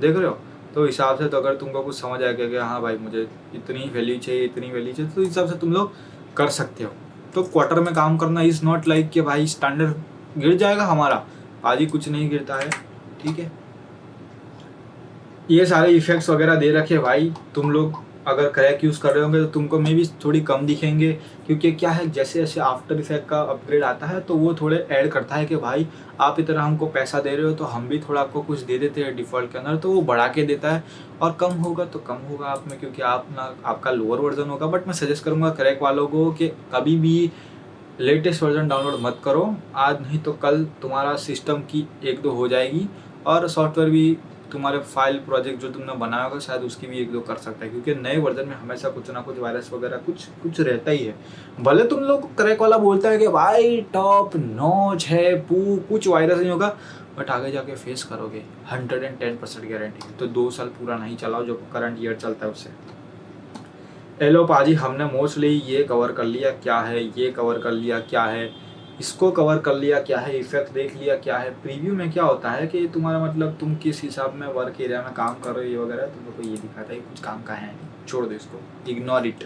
देख रहे हो, तो हिसाब से तो अगर तुमको कुछ समझ आएगा कि हाँ भाई मुझे इतनी वैल्यू चाहिए, इतनी वैल्यू चाहिए, तो इस हिसाब से तुम लोग कर सकते हो। तो क्वार्टर में काम करना इज़ नॉट लाइक कि भाई स्टैंडर्ड गिर जाएगा हमारा, आदि कुछ नहीं गिरता है, ठीक है। ये सारे इफेक्ट्स वगैरह दे रखे भाई, तुम लोग अगर क्रैक यूज़ कर रहे होंगे तो तुमको मे भी थोड़ी कम दिखेंगे, क्योंकि क्या है जैसे जैसे आफ्टर इफेक्ट का अपग्रेड आता है तो वो थोड़े ऐड करता है कि भाई आप इतना हमको पैसा दे रहे हो तो हम भी थोड़ा आपको कुछ दे देते हैं डिफ़ॉल्ट के अंदर, तो वो बढ़ा के देता है। और कम होगा तो कम होगा आप में, क्योंकि आप ना आपका लोअर वर्जन होगा। बट मैं सजेस्ट करूँगा क्रैक वालों को कि कभी भी लेटेस्ट वर्जन डाउनलोड मत करो, आज नहीं तो कल तुम्हारा सिस्टम की 1-2 हो जाएगी, और सॉफ्टवेयर भी तुम्हारे फाइल प्रोजेक्ट जो तुमने बनाया होगा शायद उसकी भी 1-2 कर सकता है, क्योंकि नए वर्जन में हमेशा कुछ ना कुछ वायरस वगैरह कुछ रहता ही है। भले तुम लोग क्रैक वाला बोलता है कि भाई टॉप नॉच है, कुछ वायरस नहीं होगा, बट आगे जाके फेस करोगे, 110% गारंटी है। तो 2 साल पूरा नहीं चलाओ जो करंट ईयर चलता है उससे। हेलो पाजी, हमने मोस्टली ये कवर कर लिया क्या है, ये कवर कर लिया क्या है, इसको कवर कर लिया क्या है, इफेक्ट देख लिया क्या है। प्रीव्यू में क्या होता है कि तुम्हारा मतलब तुम किस हिसाब में वर्क एरिया में काम कर रहे हो, ये वगैरह तुमको ये दिखाता है, कुछ काम का है नहीं, छोड़ दो इसको, इग्नोर इट।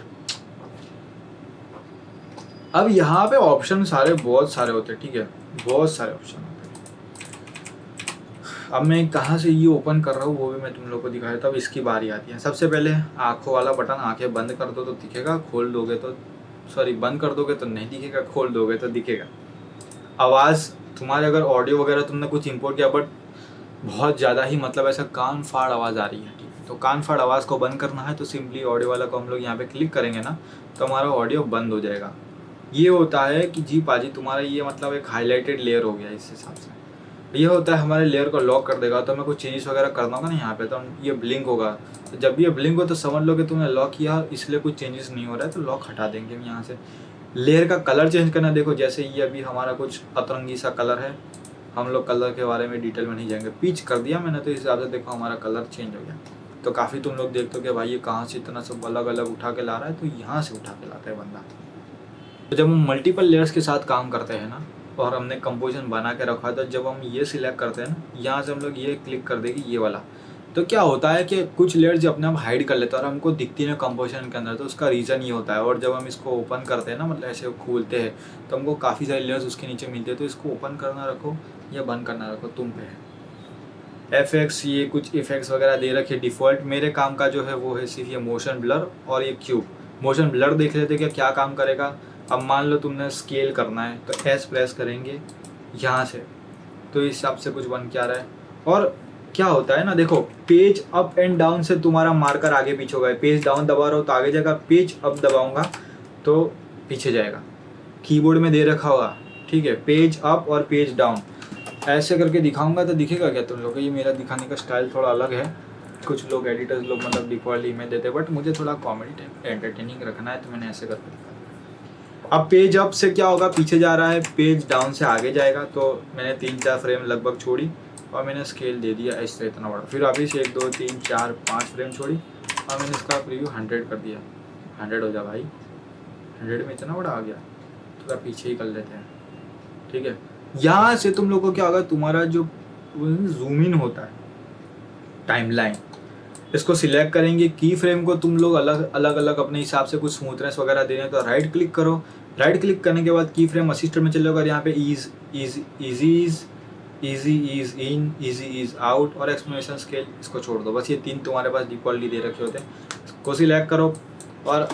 अब यहाँ पे ऑप्शन सारे बहुत सारे होते हैं, ठीक है, बहुत सारे ऑप्शन होते हैं। अब मैं कहाँ से ये ओपन कर रहा हूँ वो भी मैं तुम लोग को दिखा देता हूँ। अब इसकी बारी आती है। सबसे पहले आँखों वाला बटन, आँखें बंद कर दो तो दिखेगा, खोल दोगे तो सॉरी बंद कर दोगे तो नहीं दिखेगा, खोल दोगे तो दिखेगा। आवाज़ तुम्हारे अगर ऑडियो वगैरह तुमने कुछ इंपोर्ट किया बट बहुत ज़्यादा ही मतलब ऐसा कान फाड़ आवाज़ आ रही है, ठीक है, तो कान फाड़ आवाज़ को बंद करना है तो सिंपली ऑडियो वाला को हम लोग यहाँ पे क्लिक करेंगे ना, तो हमारा ऑडियो बंद हो जाएगा। ये होता है कि जी पाजी तुम्हारा ये मतलब एक हाईलाइटेड लेयर हो गया इस हिसाब से। ये होता है हमारे लेयर को लॉक कर देगा, तो मैं कुछ चेंजेस वगैरह करना होगा ना यहाँ पे, तो ये ब्लिंक होगा, तो जब भी ये ब्लिंक हो तो समझ लो कि तुमने लॉक किया, इसलिए कुछ चेंजेस नहीं हो रहा है, तो लॉक हटा देंगे हम यहाँ से। लेयर का कलर चेंज करना, देखो जैसे ये अभी हमारा कुछ अतरंगी सा कलर है, हम लोग कलर के बारे में डिटेल में नहीं जाएंगे, पिच कर दिया मैंने तो इस हिसाब से देखो हमारा कलर चेंज हो गया। तो काफ़ी तुम लोग देखते हो कि भाई ये कहाँ से इतना सब अलग अलग उठा के ला रहा है, तो यहाँ से उठा के लाता है बंदा। तो जब हम मल्टीपल लेयर्स के साथ काम करते हैं ना, और हमने कंपोजिशन बना के रखा है, तो जब हम ये सिलेक्ट करते हैं ना, यहाँ से हम लोग ये क्लिक कर देंगे ये वाला, तो क्या होता है कि कुछ लेयर्स अपने आप हाइड कर लेता है और हमको दिखती है कंपोजिशन के अंदर, तो उसका रीज़न ये होता है। और जब हम इसको ओपन करते हैं ना, मतलब ऐसे खोलते हैं, तो हमको काफ़ी सारे लेयर्स उसके नीचे मिलते हैं, तो इसको ओपन करना रखो या बंद करना रखो तुम पे है। FX ये कुछ इफेक्ट्स वगैरह दे रखे डिफ़ॉल्ट। मेरे काम का जो है वो है सिर्फ ये मोशन ब्लर और ये क्यूब। मोशन ब्लर देख लेते क्या काम करेगा। अब मान लो तुमने स्केल करना है तो S प्रेस करेंगे यहाँ से, तो इस हिसाब से कुछ बन के आ रहा है। और क्या होता है ना, देखो पेज अप एंड डाउन से तुम्हारा मार्कर आगे पीछे होगा। पेज डाउन दबा रहा हो तो आगे जाएगा, पेज अप दबाऊंगा तो पीछे जाएगा। कीबोर्ड में दे रखा होगा, ठीक है, पेज अप और पेज डाउन, ऐसे करके दिखाऊंगा तो दिखेगा क्या तुम लोग को। ये मेरा दिखाने का स्टाइल थोड़ा अलग है, कुछ लोग एडिटर्स लोग मतलब डिफ़ॉल्ट इमेज देते हैं, बट मुझे थोड़ा कॉमेडी टाइप एंटरटेनिंग रखना है, तो मैंने ऐसे करके दिखा। अब पेज अप से क्या होगा, पीछे जा रहा है, पेज डाउन से आगे जाएगा। तो मैंने 3-4 फ्रेम लगभग छोड़ी और मैंने स्केल दे दिया इससे इतना बड़ा। फिर वापिस 1 2 3 4 5 फ्रेम छोड़ी और मैंने इसका प्रीव्यू 100 कर दिया। 100 हो जा भाई, 100 में इतना बड़ा आ गया, थोड़ा पीछे ही कर लेते हैं, ठीक है। यहाँ से तुम लोग को क्या होगा, तुम्हारा जो जूम इन होता है टाइमलाइन, इसको सिलेक्ट करेंगे। की फ्रेम को तुम लोग अलग अलग अपने हिसाब से कुछ स्मूथनेस वगैरह देना है तो राइट क्लिक करो। राइट क्लिक करने के बाद की फ्रेम असिस्टेंट में चले जाओगे और यहाँ पे easy is in, easy is out और एक्सप्लेनेशन स्केल इसको छोड़ दो। बस ये 3 तुम्हारे पास डिफॉल्टली दे रखे होते हैं, इसको सिलेक्ट करो और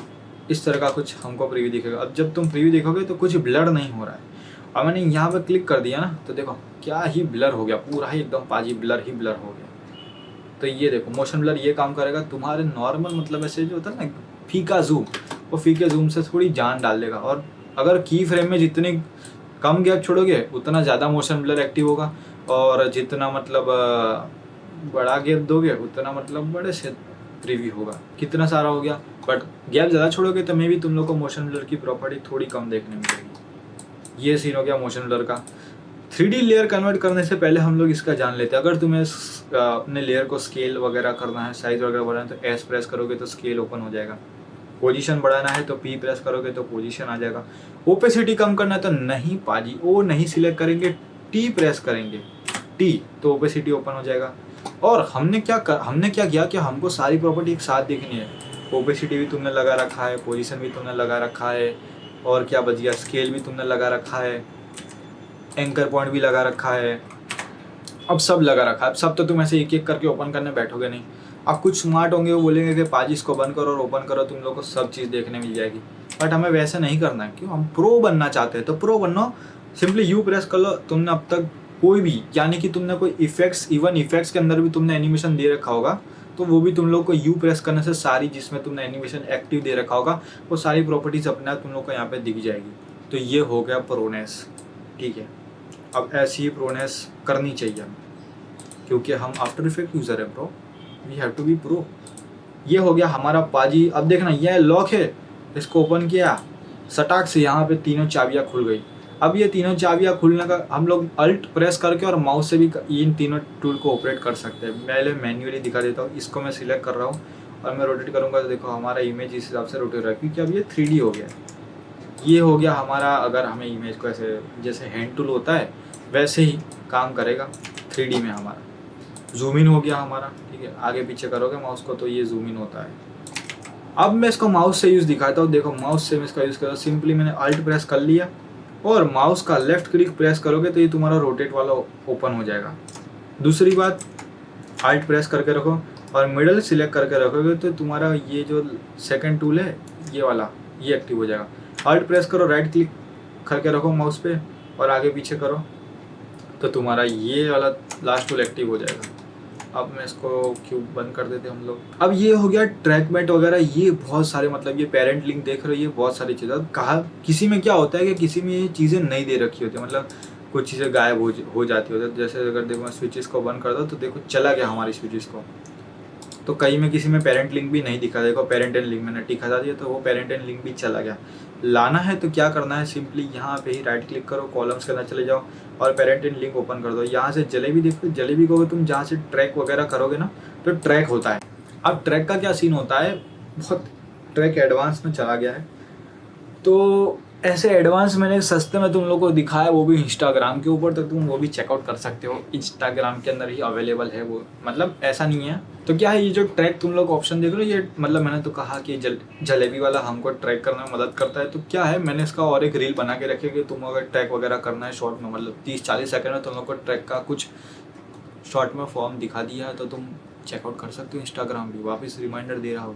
इस तरह का कुछ हमको प्रीव्यू दिखेगा। अब जब तुम प्रीव्यू देखोगे तो कुछ ब्लर नहीं हो रहा है। और मैंने यहाँ पर क्लिक कर दिया ना तो देखो क्या ही ब्लर हो गया, पूरा ही एकदम पाजी ब्लर ही ब्लर हो गया। तो ये देखो मोशन ब्लर ये काम करेगा, तुम्हारे नॉर्मल मतलब ऐसे जो होता है ना फीका जूम, वो फीके जूम से थोड़ी जान डाल देगा। और अगर की फ्रेम में जितनी कम गैप छोड़ोगे उतना ज़्यादा मोशन ब्लर एक्टिव होगा, और जितना मतलब बड़ा गैप दोगे उतना मतलब बड़े से प्रीव्यू होगा। कितना सारा हो गया, बट गैप ज़्यादा छोड़ोगे तो मे भी तुम लोग को मोशन ब्लर की प्रॉपर्टी थोड़ी कम देखने मिलेगी। ये सीन हो गया मोशन ब्लर का। 3D लेयर कन्वर्ट करने से पहले हम लोग इसका जान लेते हैं। अगर तुम्हें अपने लेयर को स्केल वगैरह करना है, साइज वगैरह बढ़ाना है तो एस प्रेस करोगे तो स्केल ओपन हो जाएगा। पोजीशन बढ़ाना है तो पी प्रेस करोगे तो पोजीशन आ जाएगा। ओपेसिटी कम करना है तो नहीं पाजी, ओ नहीं सिलेक्ट करेंगे, टी प्रेस करेंगे, टी तो ओपेसिटी ओपन हो जाएगा। और हमने क्या किया कि हमको सारी प्रॉपर्टी एक साथ देखनी है। ओपेसिटी भी तुमने लगा रखा है, पोजीशन भी तुमने लगा रखा है, और क्या बच गया, स्केल भी तुमने लगा रखा है, एंकर पॉइंट भी लगा रखा है। अब सब लगा रखा है। अब सब तो तुम ऐसे एक एक करके ओपन करने बैठोगे नहीं। अब कुछ स्मार्ट होंगे वो बोलेंगे कि पाजी इसको बंद करो और ओपन करो, तुम लोग को सब चीज़ देखने मिल जाएगी। बट हमें वैसे नहीं करना है, क्यों, हम प्रो बनना चाहते हैं। तो प्रो बनो, सिंपली यू प्रेस कर लो। तुमने अब तक कोई भी, यानी कि तुमने कोई इफेक्ट्स, इवन इफेक्ट्स के अंदर भी तुमने एनिमेशन दे रखा होगा तो वो भी तुम लोग को यू प्रेस करने से सारी, जिसमें तुमने एनिमेशन एक्टिव दे रखा होगा वो सारी प्रॉपर्टीज अपने आप तुम लोग को यहाँ पे दिख जाएगी। तो ये हो गया प्रोनेस, ठीक है। अब ऐसी ही प्रोनेस करनी चाहिए हमें, क्योंकि हम आफ्टर इफेक्ट यूज़र है bro, we have to be pro. ये हो गया हमारा पाजी। अब देखना ये लॉक है, इसको ओपन किया सटाक से, यहाँ पे तीनों चाबियाँ खुल गई। अब ये तीनों चाबियाँ खुलने का हम लोग अल्ट प्रेस करके और माउस से भी इन तीनों टूल को ऑपरेट कर सकते हैं। पहले मैन्युअली दिखा देता हूँ। इसको मैं सिलेक्ट कर रहा हूँ और मैं रोटेट करूँगा तो देखो हमारा इमेज इस हिसाब से रोटेट हो रहा है, क्योंकि अब ये 3D हो गया। ये हो गया हमारा, अगर हमें इमेज को ऐसे जैसे हैंड टूल होता है वैसे ही काम करेगा 3D में। हमारा जूम इन हो गया हमारा, ठीक है। आगे पीछे करोगे माउस को तो ये जूम इन होता है। अब मैं इसको माउस से यूज़ दिखाता हूँ। देखो माउस से मैं इसका यूज़ कर रहा हूँ। सिंपली मैंने अल्ट प्रेस कर लिया और माउस का लेफ्ट क्लिक प्रेस करोगे तो ये तुम्हारा रोटेट वाला ओपन हो जाएगा। दूसरी बात, अल्ट प्रेस करके रखो और मिडल सिलेक्ट करके रखोगे तो तुम्हारा ये जो सेकंड टूल है ये वाला, ये एक्टिव हो जाएगा। अल्ट प्रेस करो, राइट क्लिक करके रखो माउस पे और आगे पीछे करो तो तुम्हारा ये वाला लास्ट टूल एक्टिव हो जाएगा। अब मैं इसको क्यूब बंद कर देते हम लोग। अब ये हो गया ट्रैक मैट वगैरह, ये बहुत सारे, मतलब ये पेरेंट लिंक देख रहे हो, ये बहुत सारी चीज़ें। कहा किसी में क्या होता है कि किसी में ये चीज़ें नहीं दे रखी होती, मतलब कुछ चीज़ें गायब हो जाती होती है। जैसे अगर देखो मैं स्विचेस को बंद कर दो तो देखो चला गया हमारी स्विचेस को। तो कई में किसी में पेरेंट लिंक भी नहीं दिखा, देखो पेरेंट एंड लिंक मैंने टिक हटा दिया तो वो पेरेंट एंड लिंक भी चला गया। लाना है तो क्या करना है, सिंपली यहाँ पे ही राइट क्लिक करो, कॉलम्स के अंदर चले जाओ और पेरेंट एंड लिंक ओपन कर दो। यहाँ से जलेबी देखो, जलेबी को तुम जहाँ से ट्रैक वगैरह करोगे ना तो ट्रैक होता है। अब ट्रैक का क्या सीन होता है, बहुत ट्रैक एडवांस में चला गया है। तो ऐसे एडवांस मैंने सस्ते में तुम लोग को दिखाया, वो भी इंस्टाग्राम के ऊपर, तो तुम वो भी चेकआउट कर सकते हो। इंस्टाग्राम के अंदर ही अवेलेबल है वो, मतलब ऐसा नहीं है। तो क्या है, ये जो ट्रैक तुम लोग ऑप्शन देख रहे हो, ये मतलब मैंने तो कहा कि जलेबी वाला हमको ट्रैक करने में मदद करता है। तो क्या है, मैंने इसका और एक रील बना के रखी है कि तुम अगर ट्रैक वगैरह करना है शॉर्ट में, मतलब 30-40 सेकंड में तुम लोग को ट्रैक का कुछ शॉर्ट में फॉर्म दिखा दिया है तो तुम चेकआउट कर सकते हो। इंस्टाग्राम भी वापस रिमाइंडर दे रहा हो।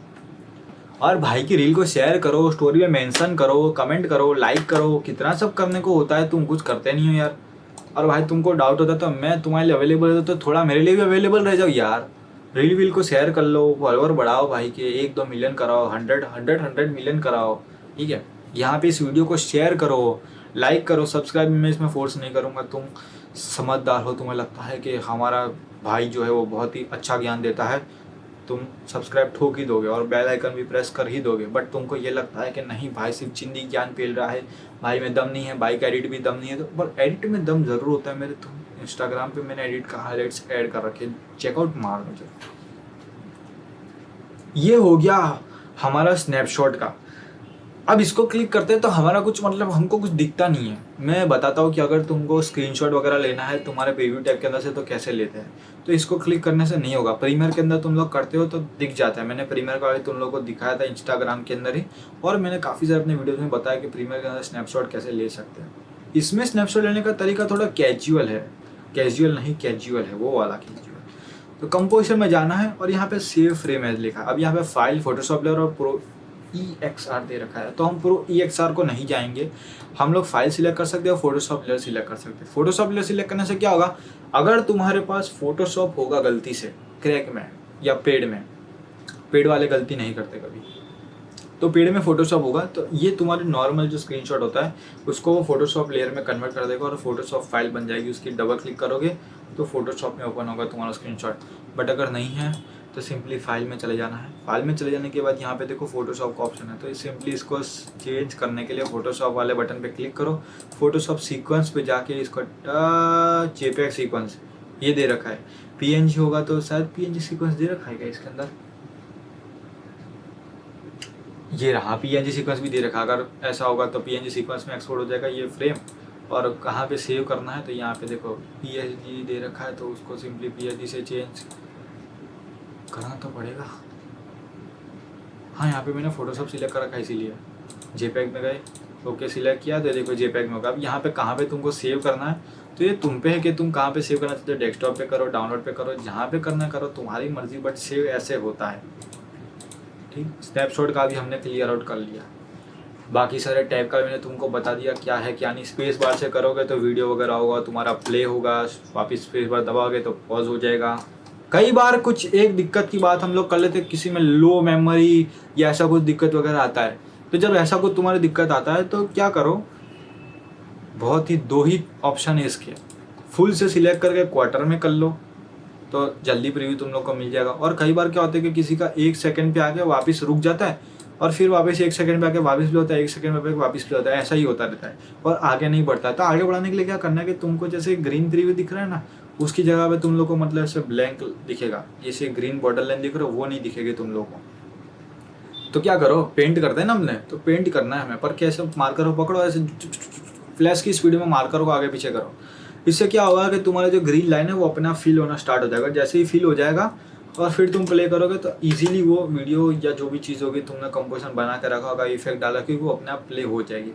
और भाई की रील को शेयर करो, स्टोरी में मेंशन करो, कमेंट करो, लाइक करो, कितना सब करने को होता है, तुम कुछ करते नहीं हो यार। और भाई तुमको डाउट होता है तो मैं तुम्हारे लिए अवेलेबल हूँ, तो थोड़ा मेरे लिए भी अवेलेबल रह जाओ यार। रील वील को शेयर कर लो, फॉलोअर बढ़ाओ भाई के, 1-2 मिलियन कराओ, 100 मिलियन कराओ, ठीक है। यहाँ पे इस वीडियो को शेयर करो, लाइक करो, सब्सक्राइब मैं इसमें फोर्स नहीं करूँगा। तुम समझदार हो, तुम्हें लगता है कि हमारा भाई जो है वो बहुत ही अच्छा ज्ञान देता है तुम सब्सक्राइब ठोक ही दोगे और बेल आइकन भी प्रेस कर ही दोगे, बट तुमको ये लगता है कि नहीं भाई सिर्फ चिंदी ज्ञान पेल रहा है, भाई में दम नहीं है, भाई का एडिट भी दम नहीं है, तो पर एडिट में दम ज़रूर होता है मेरे। तो इंस्टाग्राम पे मैंने एडिट का हाईलाइट्स ऐड कर रखे, चेकआउट मार मुझे। ये हो गया हमारा स्नैपशॉट का। अब इसको क्लिक करते हैं तो हमारा कुछ मतलब हमको कुछ दिखता नहीं है। मैं बताता हूँ कि अगर तुमको स्क्रीनशॉट वगैरह लेना है तुम्हारे प्रीव्यू टैब के अंदर से तो कैसे लेते हैं। तो इसको क्लिक करने से नहीं होगा, प्रीमियर के अंदर तुम लोग करते हो तो दिख जाता है। मैंने प्रीमियर का भी तुम लोग को दिखाया था इंस्टाग्राम के अंदर ही, और मैंने काफ़ी सारे अपने वीडियोज़ में बताया कि प्रीमियर के अंदर स्नैपशॉट कैसे ले सकते हैं। इसमें स्नैपशॉट लेने का तरीका थोड़ा कैजुअल है, कैजुअल नहीं कैजुअल है, वो वाला कैजुअल। तो कंपोजिशन में जाना है और यहाँ पे सेव फ्रेम एज लिखा है। अब यहाँ पे फाइल फोटोशॉप लेयर और प्रो EXR दे रखा है, तो हम प्रो EXR को नहीं जाएंगे, हम लोग फाइल सिलेक्ट कर सकते हैं और फोटोशॉप लेयर सिलेक्ट कर सकते हैं। फोटोशॉप लेयर सिलेक्ट करने से क्या होगा, अगर तुम्हारे पास फोटोशॉप होगा गलती से क्रैक में या पेड में, पेड वाले गलती नहीं करते कभी, तो पेड में फोटोशॉप होगा तो ये तुम्हारे नॉर्मल जो स्क्रीनशॉट होता है उसको वो फोटोशॉप लेयर में कन्वर्ट कर देगा और फोटोशॉप फाइल बन जाएगी। उसकी डबल क्लिक करोगे तो फोटोशॉप में ओपन होगा तुम्हारा स्क्रीनशॉट। बट अगर नहीं है तो सिंपली फाइल में चले जाना है। फाइल में चले जाने के बाद यहाँ पे देखो फोटोशॉप का ऑप्शन है, तो सिंपली इसको चेंज करने के लिए फोटोशॉप वाले बटन पे क्लिक करो। फोटोशॉप सीक्वेंस पे जाके इसको JPEG सीक्वेंस ये दे रखा है, PNG होगा तो शायद PNG सीक्वेंस दे रखा है क्या इसके अंदर, ये रहा PNG सीक्वेंस भी दे रखा। अगर ऐसा होगा तो PNG सीक्वेंस में एक्सपोर्ट हो जाएगा ये फ्रेम। और कहाँ पे सेव करना है तो यहाँ पे देखो PNG दे रखा है, तो उसको सिंपली PNG से चेंज करना तो पड़ेगा। हाँ यहाँ पे मैंने फोटोशॉप सिलेक्ट कर रखा है इसीलिए। JPEG में गए, ओके सिलेक्ट किया तो देखो JPEG में होगा। अब यहाँ पे कहाँ पे तुमको सेव करना है तो ये तुम पे है कि तुम कहाँ पे सेव करना चाहते हो, डेस्कटॉप पे करो, डाउनलोड पे करो, जहाँ पे करना करो, तुम्हारी मर्जी, बट सेव ऐसे होता है। ठीक, स्नैपशॉट का भी हमने क्लियर आउट कर लिया। बाकी सारे टैब का मैंने तुमको बता दिया क्या है क्या नहीं। स्पेस बार से करोगे तो वीडियो वगैरह होगा, तुम्हारा प्ले होगा, वापस स्पेस बार दबाओगे तो पॉज हो जाएगा। कई बार कुछ एक दिक्कत की बात हम लोग कर लेते, किसी में लो मेमोरी या ऐसा कुछ दिक्कत वगैरह आता है, तो जब ऐसा कुछ तुम्हारी दिक्कत आता है तो क्या करो, बहुत ही दो ही ऑप्शन है इसके। फुल से सिलेक्ट करके क्वार्टर में कर लो तो जल्दी प्रीव्यू तुम लोग को मिल जाएगा। और कई बार क्या होता है कि किसी का 1 सेकंड पे आके वापस रुक जाता है और फिर वापस 1 सेकंड पे आके वापस प्ले होता है, 1 सेकंड पे वापस प्ले होता है, ऐसा ही होता रहता है और आगे नहीं बढ़ता है। तो आगे बढ़ाने के लिए क्या करना है कि तुमको जैसे ग्रीन प्रीव्यू दिख रहा है ना, उसकी जगह पे तुम लोग को मतलब ऐसे ब्लैंक दिखेगा, जैसे ग्रीन बॉर्डर लाइन दिख रहा है वो नहीं दिखेगी तुम लोग को। तो क्या करो, पेंट करते हैं ना हमने, तो पेंट करना है हमें, पर कैसे, मार्कर को पकड़ो ऐसे फ्लैश की स्पीड में मार्कर को आगे पीछे करो। इससे क्या होगा कि तुम्हारा जो ग्रीन लाइन है वो अपने आप फिल होना स्टार्ट हो जाएगा। जैसे ही फिल हो जाएगा और फिर तुम प्ले करोगे तो इजीली वो वीडियो या जो भी चीज़ होगी तुमने कंपोजिशन बना के रखा होगा, इफेक्ट डाला कि वो अपने आप प्ले हो जाएगी।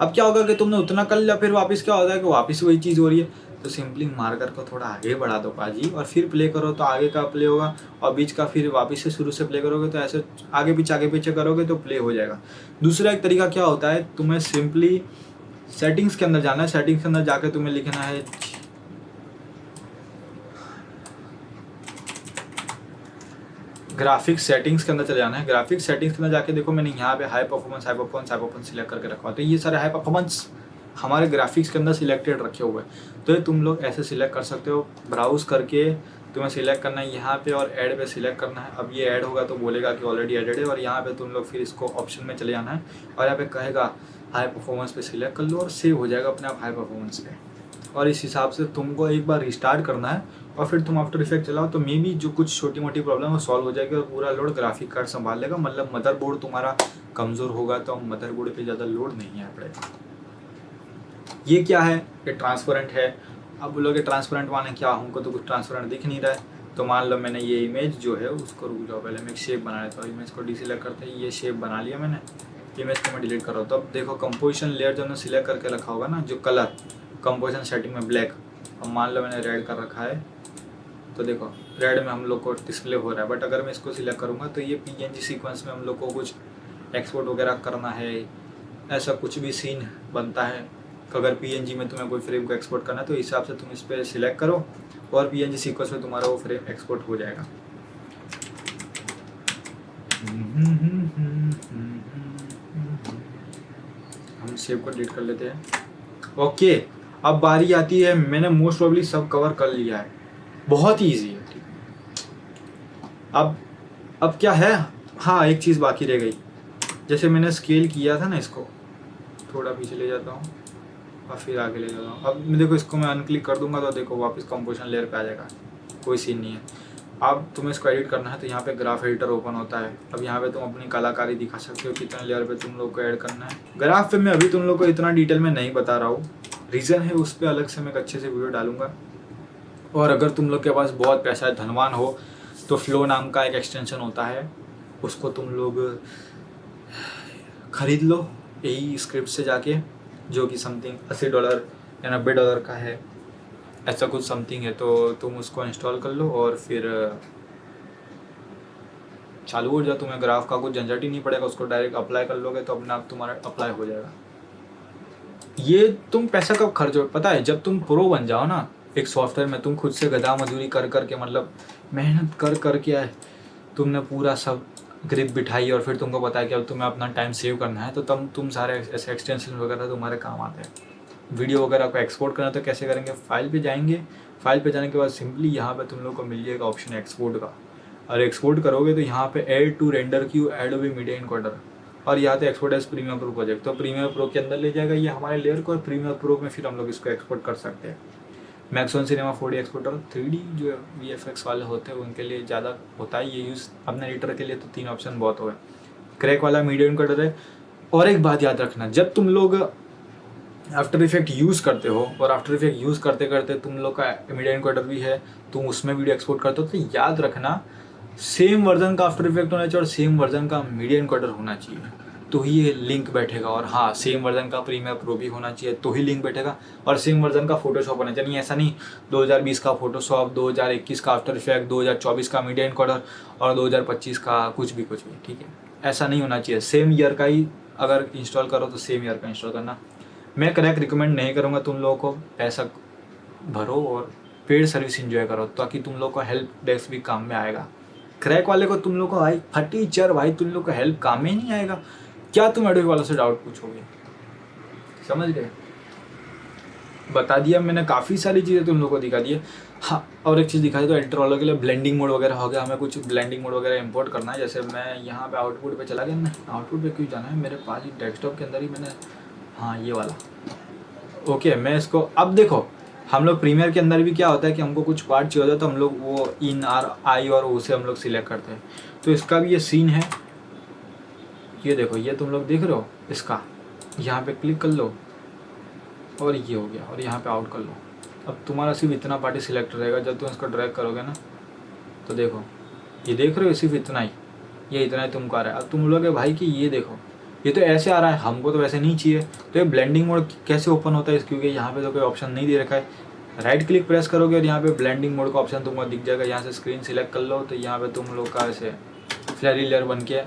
अब क्या होगा कि तुमने उतना कर लिया, फिर वापस क्या होता है कि वापस वही चीज़ हो रही है, तो सिंपली मार्कर को थोड़ा आगे बढ़ा दो पाजी और फिर प्ले करो तो आगे का प्ले होगा, और बीच का फिर वापस से शुरू से प्ले करोगे तो ऐसे आगे पीछे करोगे तो प्ले हो जाएगा। दूसरा एक तरीका क्या होता है, तुम्हें सिंपली सेटिंग्स के अंदर जाना है। सेटिंग्स के अंदर जाके तुम्हें लिखना है ग्राफिक्स सेटिंग्स के अंदर चले जाना है। ग्राफिक्स सेटिंग्स के अंदर जाके देखो मैंने यहाँ पे हाई परफॉर्मेंस सिलेक्ट करके रखा है, तो ये सारे हाई परफॉर्मेंस हमारे ग्राफिक्स के अंदर सिलेक्टेड रखे हुए हैं। तो ये तुम लोग ऐसे सिलेक्ट कर सकते हो, ब्राउज करके तुम्हें सिलेक्ट करना है यहाँ पे और ऐड पे सिलेक्ट करना है। अब ये ऐड होगा तो बोलेगा कि ऑलरेडी एडेड है, और यहाँ पे तुम लोग फिर इसको ऑप्शन में चले जाना है और यहाँ पे कहेगा हाई परफॉर्मेंस पे सिलेक्ट कर लो और सेव हो जाएगा अपने आप हाई परफॉर्मेंस पे। और इस हिसाब से तुमको एक बार रिस्टार्ट करना है और फिर तुम आफ्टर इफेक्ट चलाओ तो मे बी जो कुछ छोटी मोटी प्रॉब्लम वो सॉल्व हो जाएगी और पूरा लोड ग्राफिक कार्ड संभाल लेगा। मतलब मदरबोर्ड तुम्हारा कमज़ोर होगा तो मदरबोर्ड पे ज़्यादा लोड नहीं है पड़ेगा। ये क्या है, ये ट्रांसपेरेंट है। अब बोलोगे ट्रांसपेरेंट माने क्या, हमको तो कुछ ट्रांसपेरेंट दिख नहीं रहा है। तो मान लो मैंने ये इमेज जो है उसको, रुक जाओ पहले मैं एक शेप बना लेता हूँ। इमेज को डिसेलेक्ट करते ही ये शेप बना लिया मैंने, इमेज को मैं डिलीट कर रहा हूँ। तो अब देखो कंपोजिशन लेयर जो मैंने सिलेक्ट करके रखा होगा ना, जो कलर कंपोजिशन सेटिंग में ब्लैक, अब मान लो मैंने रेड कर रखा है तो देखो रेड में हम लोग को डिस्प्ले हो रहा है। बट अगर मैं इसको सिलेक्ट करूँगा तो ये PNG सीक्वेंस में हम लोग को कुछ एक्सपोर्ट वगैरह करना है, ऐसा कुछ भी सीन बनता है। अगर PNG में तुम्हें कोई फ्रेम को एक्सपोर्ट करना है तो इस हिसाब से तुम इस पर सिलेक्ट करो और PNG सीक्वेंस में तुम्हारा वो फ्रेम एक्सपोर्ट हो जाएगा। हम सेव को डिलीट कर लेते हैं। ओके, अब बारी आती है, मैंने मोस्ट प्रोबेबली सब कवर कर लिया है, बहुत ही ईजी है। ठीक, अब अब क्या है, हाँ एक चीज़ बाकी रह गई। जैसे मैंने स्केल किया था ना, इसको थोड़ा पीछे ले जाता हूँ और फिर आगे ले जाता हूँ। अब देखो इसको मैं अनक्लिक कर दूंगा तो देखो वापस कंपोजिशन लेयर पे आ जाएगा, कोई सीन नहीं है। अब तुम्हें इसको एडिट करना है तो यहाँ पे ग्राफ एडिटर ओपन होता है। अब यहाँ पे तुम अपनी कलाकारी दिखा सकते हो कितने लेयर पे तुम लोग को ऐड करना है। ग्राफ पे मैं अभी तुम लोग को इतना डिटेल में नहीं बता रहा हूँ, रीज़न है उस पर अलग से मैं एक अच्छे से वीडियो डालूंगा। और अगर तुम लोग के पास बहुत पैसा है, धनवान हो, तो फ्लो नाम का एक एक्सटेंशन होता है, उसको तुम लोग खरीद लो यही स्क्रिप्ट से जाके, जो कि समथिंग $80 या $90 का है, ऐसा कुछ समथिंग है। तो तुम उसको इंस्टॉल कर लो और फिर चालू हो जाए। तुम्हें ग्राफ का कुछ झंझट ही नहीं पड़ेगा, उसको डायरेक्ट अप्लाई कर लोगे तो अपने आप तुम्हारा अप्लाई हो जाएगा। ये तुम पैसा कब खर्च हो पता है, जब तुम प्रो बन जाओ ना एक सॉफ्टवेयर में, तुम खुद से गधा मजदूरी कर करके, मतलब मेहनत कर करके आए, तुमने पूरा सब ग्रिप बिठाई और फिर तुमको पता है कि अब तुम्हें अपना टाइम सेव करना है, तो तब तुम सारे ऐसे एक्सटेंशन वगैरह तुम्हारे काम आते हैं। वीडियो वगैरह को एक्सपोर्ट करना तो कैसे करेंगे, फाइल पे जाएंगे, फाइल पे जाने के बाद सिंपली यहाँ पे तुम लोग को मिल जाएगा ऑप्शन एक्सपोर्ट का, और एक्सपोर्ट करोगे तो यहाँ पे add to render queue Adobe Media Encoder, और यहाँ पे export as Premiere Pro project, तो प्रीमियर प्रो के अंदर ले जाएगा ये हमारे लेयर को, और प्रीमियर प्रो में फिर हम लोग इसको एक्सपोर्ट कर सकते हैं। Maximum cinema 4D exporter, 3D जो VFX वाले होते हैं उनके लिए ज़्यादा होता है ये यूज़, अपने एडिटर के लिए तो 3 ऑप्शन बहुत हो गए। क्रैक वाला मीडिया एनकोडर है। और एक बात याद रखना, जब तुम लोग आफ्टर इफेक्ट यूज़ करते हो और आफ्टर इफेक्ट यूज़ करते करते तुम लोग का मीडिया एनकोडर भी है, तुम उसमें वीडियो एक्सपोर्ट करते हो, तो याद रखना सेम वर्जन का आफ्टर इफेक्ट होना चाहिए और सेम वर्जन का मीडिया एनकोडर होना चाहिए, तो ही ये लिंक बैठेगा। और हाँ, सेम वर्जन का प्रीमियर प्रो भी होना चाहिए तो ही लिंक बैठेगा, और सेम वर्जन का फोटोशॉप होना चाहिए। ऐसा नहीं 2020 का फोटोशॉप, 2021 का आफ्टर इफेक्ट, 2024 का मीडिया एनकोडर और 2025 का कुछ भी, ठीक है, ऐसा नहीं होना चाहिए। सेम ईयर का ही अगर इंस्टॉल करो तो सेम ईयर का इंस्टॉल करना। मैं क्रैक रिकमेंड नहीं करूँगा, तुम लोगों को पैसा भरो और पेड सर्विस इंजॉय करो, ताकि तुम लोग को हेल्प डेस्क भी काम में आएगा। क्रैक वाले को तुम लोग को भाई फटीचर, भाई तुम लोग को हेल्प काम में ही नहीं आएगा। क्या तुम एडोबी वालों से डाउट पूछोगे, समझ गए? बता दिया मैंने, काफ़ी सारी चीज़ें तुम लोग को दिखा दी है। हाँ, और एक चीज़ दिखाई, तो एडिटर वालों के लिए ब्लेंडिंग मोड वगैरह हो गया, हमें कुछ ब्लेंडिंग मोड वगैरह इंपोर्ट करना है। जैसे मैं यहाँ पे आउटपुट पे चला गया ना, आउटपुट पे क्यों जाना है, मेरे पास ही डेस्कटॉप के अंदर ही मैंने, हाँ ये वाला, ओके। मैं इसको, अब देखो हम लोग प्रीमियर के अंदर भी क्या होता है कि हमको कुछ पार्ट चाहिए होता है तो हम लोग वो इन आर आई और ओ से हम लोग सिलेक्ट करते हैं। तो इसका भी ये सीन है, ये देखो, ये तुम लोग देख रहे हो, इसका यहाँ पे क्लिक कर लो और ये हो गया, और यहाँ पे आउट कर लो। अब तुम्हारा सिर्फ इतना पार्टी सिलेक्ट रहेगा, जब तुम इसको ड्रैग करोगे ना तो देखो, ये देख रहे हो सिर्फ इतना ही, ये इतना ही तुमको आ रहा है। अब तुम बोलोगे भाई कि ये देखो, ये तो ऐसे आ रहा है, हमको तो वैसे नहीं चाहिए। तो ये ब्लेंडिंग मोड कैसे ओपन होता है, क्योंकि यहाँ पे तो कोई ऑप्शन नहीं दे रखा है। राइट क्लिक प्रेस करोगे और यहाँ पे ब्लेंडिंग मोड का ऑप्शन तुमको दिख जाएगा, यहाँ से स्क्रीन सिलेक्ट कर लो, तो यहाँ पे तुम लोग का ऐसे फ्लैरी लेयर बन के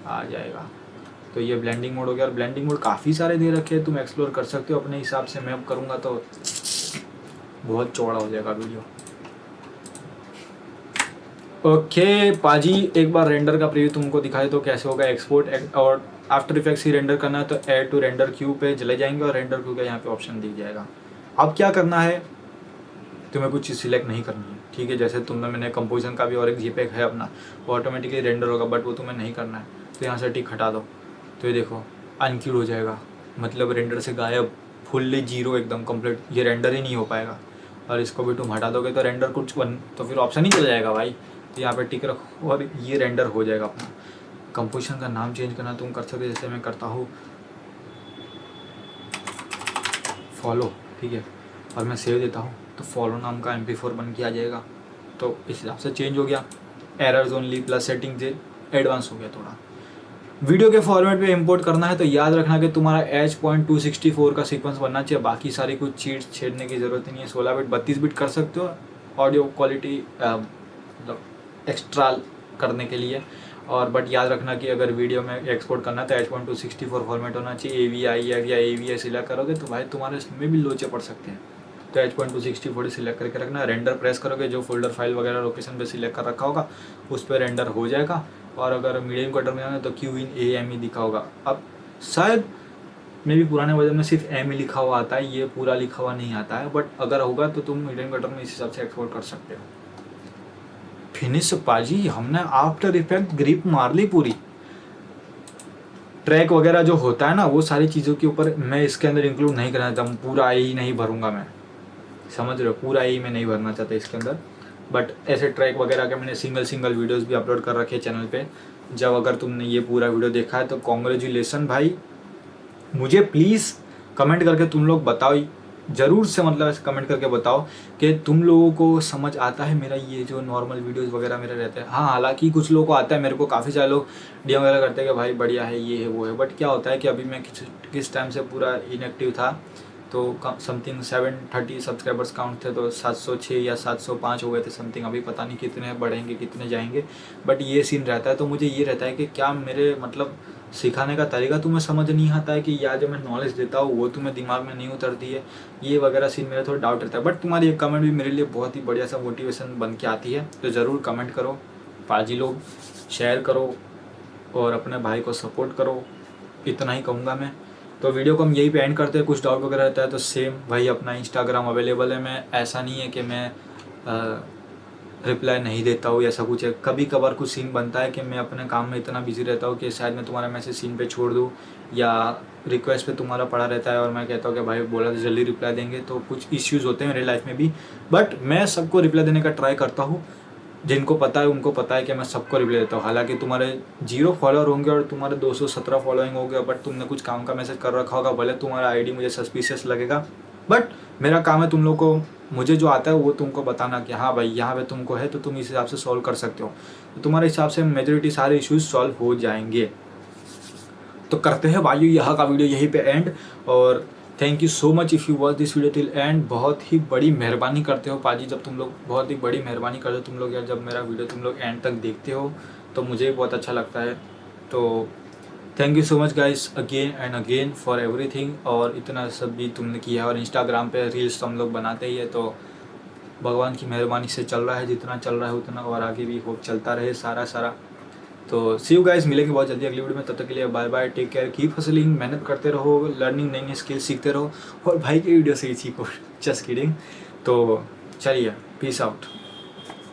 आ जाएगा। तो ये ब्लेंडिंग मोड हो गया, और ब्लेंडिंग मोड काफ़ी सारे दे रखे हैं, तुम एक्सप्लोर कर सकते हो अपने हिसाब से। मैं अब करूँगा तो बहुत चौड़ा हो जाएगा वीडियो। ओके पाजी, एक बार रेंडर का प्रीव्यू तुमको दिखाए तो कैसे होगा एक्सपोर्ट, और आफ्टर इफेक्ट्स ही रेंडर करना है तो ऐड टू रेंडर क्यू पे चले जाएंगे और रेंडर क्यू का यहाँ पे ऑप्शन दिख जाएगा। अब क्या करना है, तुम्हें कुछ चीज़ सिलेक्ट नहीं करनी है, ठीक है। जैसे मैंने कंपोजिशन का भी और एक JPEG है अपना, वो ऑटोमेटिकली रेंडर होगा, बट वो तुम्हें नहीं करना है, तो यहाँ से टिक हटा दो। तो ये देखो अनक्यूड हो जाएगा, मतलब रेंडर से गायब, फुल्ली जीरो एकदम कंप्लीट, ये रेंडर ही नहीं हो पाएगा। और इसको भी तुम हटा दोगे तो रेंडर कुछ तो फिर ऑप्शन ही चल जाएगा भाई। तो यहाँ पे टिक रखो और ये रेंडर हो जाएगा अपना। कंपोजिशन का नाम चेंज करना तुम कर सकते, जैसे मैं करता हूँ फॉलो, ठीक है, और मैं सेव देता हूँ तो फॉलो नाम का MP4 बन के आ जाएगा। तो इस हिसाब से चेंज हो गया। एरर्स ओनली प्लस सेटिंग से एडवांस हो गया थोड़ा। वीडियो के फॉर्मेट पे इंपोर्ट करना है तो याद रखना कि तुम्हारा H.264 का सीक्वेंस बनना चाहिए, बाकी सारी कुछ चीट छेड़ने की ज़रूरत ही नहीं है। 16 बिट 32 बिट कर सकते हो ऑडियो क्वालिटी मतलब एक्स्ट्रा करने के लिए, और बट याद रखना कि अगर वीडियो में एक्सपोर्ट करना है तो H.264 फॉर्मेट होना चाहिए। AVIF या AVI सिलेक्ट करोगे तो भाई तुम्हारे इसमें भी लोचे पड़ सकते हैं, तो H.264 सिलेक्ट करके रखना। रेंडर प्रेस करोगे, जो फोल्डर फाइल वगैरह लोकेशन पे सिलेक्ट कर रखा होगा उस पर रेंडर हो जाएगा। और अगर मीडियम कटर में जाना है तो QIN दिखा होगा। अब शायद मे भी पुराने वर्जन में सिर्फ M लिखा हुआ आता है, ये पूरा लिखा हुआ नहीं आता है, बट अगर होगा तो तुम मीडियम कटर में इस हिसाब से एक्सपोर्ट कर सकते हो। फिनिश पाजी, हमने आफ्टर इफेक्ट ग्रिप मार ली पूरी। ट्रैक वगैरह जो होता है ना वो सारी चीज़ों के ऊपर मैं इसके अंदर इंक्लूड नहीं करना चाहता हूँ, पूरा ही नहीं भरूंगा मैं, समझ रहे हो, पूरा ही मैं नहीं भरना चाहता इसके अंदर। बट ऐसे ट्रैक वगैरह के मैंने सिंगल वीडियोस भी अपलोड कर रखे हैं चैनल पे। जब अगर तुमने ये पूरा वीडियो देखा है तो कॉन्ग्रेचुलेसन भाई। मुझे प्लीज़ कमेंट करके तुम लोग बताओ, ज़रूर से मतलब ऐसे कमेंट करके बताओ कि तुम लोगों को समझ आता है मेरा ये जो नॉर्मल वीडियोस वगैरह मेरे रहते हैं। हाँ, हालांकि कुछ लोगों को आता है, मेरे को काफ़ी सारे लोग डीएम वगैरह करते हैं कि भाई बढ़िया है, ये है वो है। बट क्या होता है कि अभी मैं किस टाइम से पूरा इनएक्टिव था, तो समथिंग 730 सब्सक्राइबर्स काउंट थे, तो 706 या 705 हो गए थे समथिंग। अभी पता नहीं कितने बढ़ेंगे कितने जाएंगे, बट ये सीन रहता है। तो मुझे ये रहता है कि क्या मेरे मतलब सिखाने का तरीका तुम्हें समझ नहीं आता है, कि या जो मैं नॉलेज देता हूँ वो तुम्हें दिमाग में नहीं उतरती है, ये वगैरह सीन मेरा थोड़ा डाउट रहता है। बट तुम्हारी एक कमेंट भी मेरे लिए बहुत ही बढ़िया सा मोटिवेशन बन के आती है। तो ज़रूर कमेंट करो पाजी लोग, शेयर करो और अपने भाई को सपोर्ट करो, इतना ही कहूँगा मैं। तो वीडियो को हम यही पे एंड करते हैं। कुछ डाउट वगैरह रहता है तो सेम भाई अपना इंस्टाग्राम अवेलेबल है। मैं ऐसा नहीं है कि मैं रिप्लाई नहीं देता हूँ, ऐसा कुछ है। कभी कभार कुछ सीन बनता है कि मैं अपने काम में इतना बिजी रहता हूँ कि शायद मैं तुम्हारा मैसेज सीन पे छोड़ दूँ, या रिक्वेस्ट पे तुम्हारा पड़ा रहता है और मैं कहता हूँ कि भाई बोला तो जल्दी रिप्लाई देंगे, तो कुछ इश्यूज़ होते हैं मेरी लाइफ में भी। बट मैं सबको रिप्लाई देने का ट्राई करता हूँ। जिनको पता है उनको पता है कि मैं सबको रिप्लाई देता हूँ। हालांकि तुम्हारे 0 फॉलोअर होंगे और तुम्हारे 217 फॉलोइंग हो गया, बट तुमने कुछ काम का मैसेज कर रखा होगा, भले तुम्हारा आईडी मुझे सस्पिशियस लगेगा, बट मेरा काम है तुम लोग को, मुझे जो आता है वो तुमको बताना कि हाँ भाई यहाँ पे तुमको है तो तुम इस हिसाब से सॉल्व कर सकते हो। तो तुम्हारे हिसाब से मेजोरिटी सारे इश्यूज सॉल्व हो जाएंगे। तो करते हैं भाई यहाँ का वीडियो यहीं पे एंड। और thank you so much if you watch this video till and. बहुत ही बड़ी मेहरबानी करते हो पाजी, जब तुम लोग बहुत ही बड़ी मेहरबानी करते हो तुम लोग यार, जब मेरा वीडियो तुम लोग एंड तक देखते हो तो मुझे भी बहुत अच्छा लगता है। तो thank you so much guys again and again for everything. और इतना सब भी तुमने किया, और इंस्टाग्राम पे रील्स तो हम लोग बनाते ही है, तो भगवान की मेहरबानी से चल रहा है, जितना चल रहा है उतना, और आगे भी होप चलता रहे सारा। तो सी यू गाइस, मिलेंगे बहुत जल्दी अगली वीडियो में। तब तक के लिए bye bye, take care, keep hustling, मेहनत करते रहो, लर्निंग नई स्किल सीखते रहो, और भाई की वीडियो से ही सीखो, जस्ट किडिंग। तो चलिए, पीस आउट।